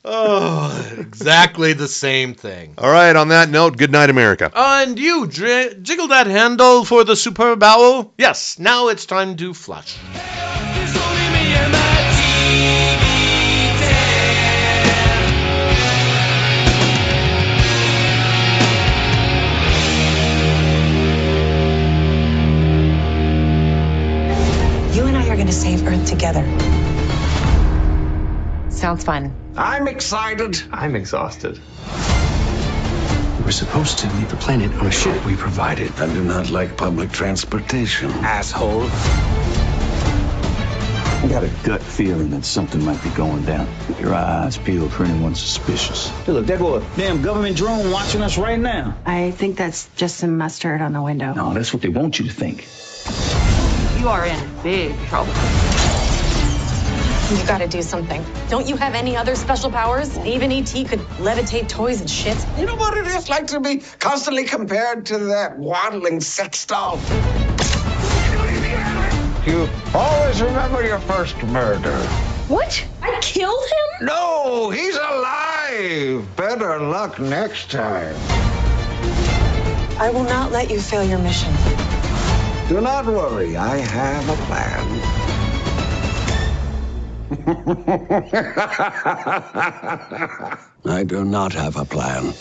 Oh, exactly the same thing. All right, on that note, good night, America. And you, jiggle that handle for the Superb Owl? Yes, now it's time to flush. You and I are going to save Earth together. Sounds fun. I'm excited. I'm exhausted. We're supposed to leave the planet on a ship we provided. I do not like public transportation. Asshole. I got a gut feeling that something might be going down. Keep your eyes peeled for anyone suspicious. Hey, look, there go a damn government drone watching us right now. I think that's just some mustard on the window. No, that's what they want you to think. You are in big trouble. You gotta do something. Don't you have any other special powers? Even E.T. could levitate toys and shit. You know what it is like to be constantly compared to that waddling sex doll? You always remember your first murder. What? I killed him? No, he's alive. Better luck next time. I will not let you fail your mission. Do not worry, I have a plan. I do not have a plan.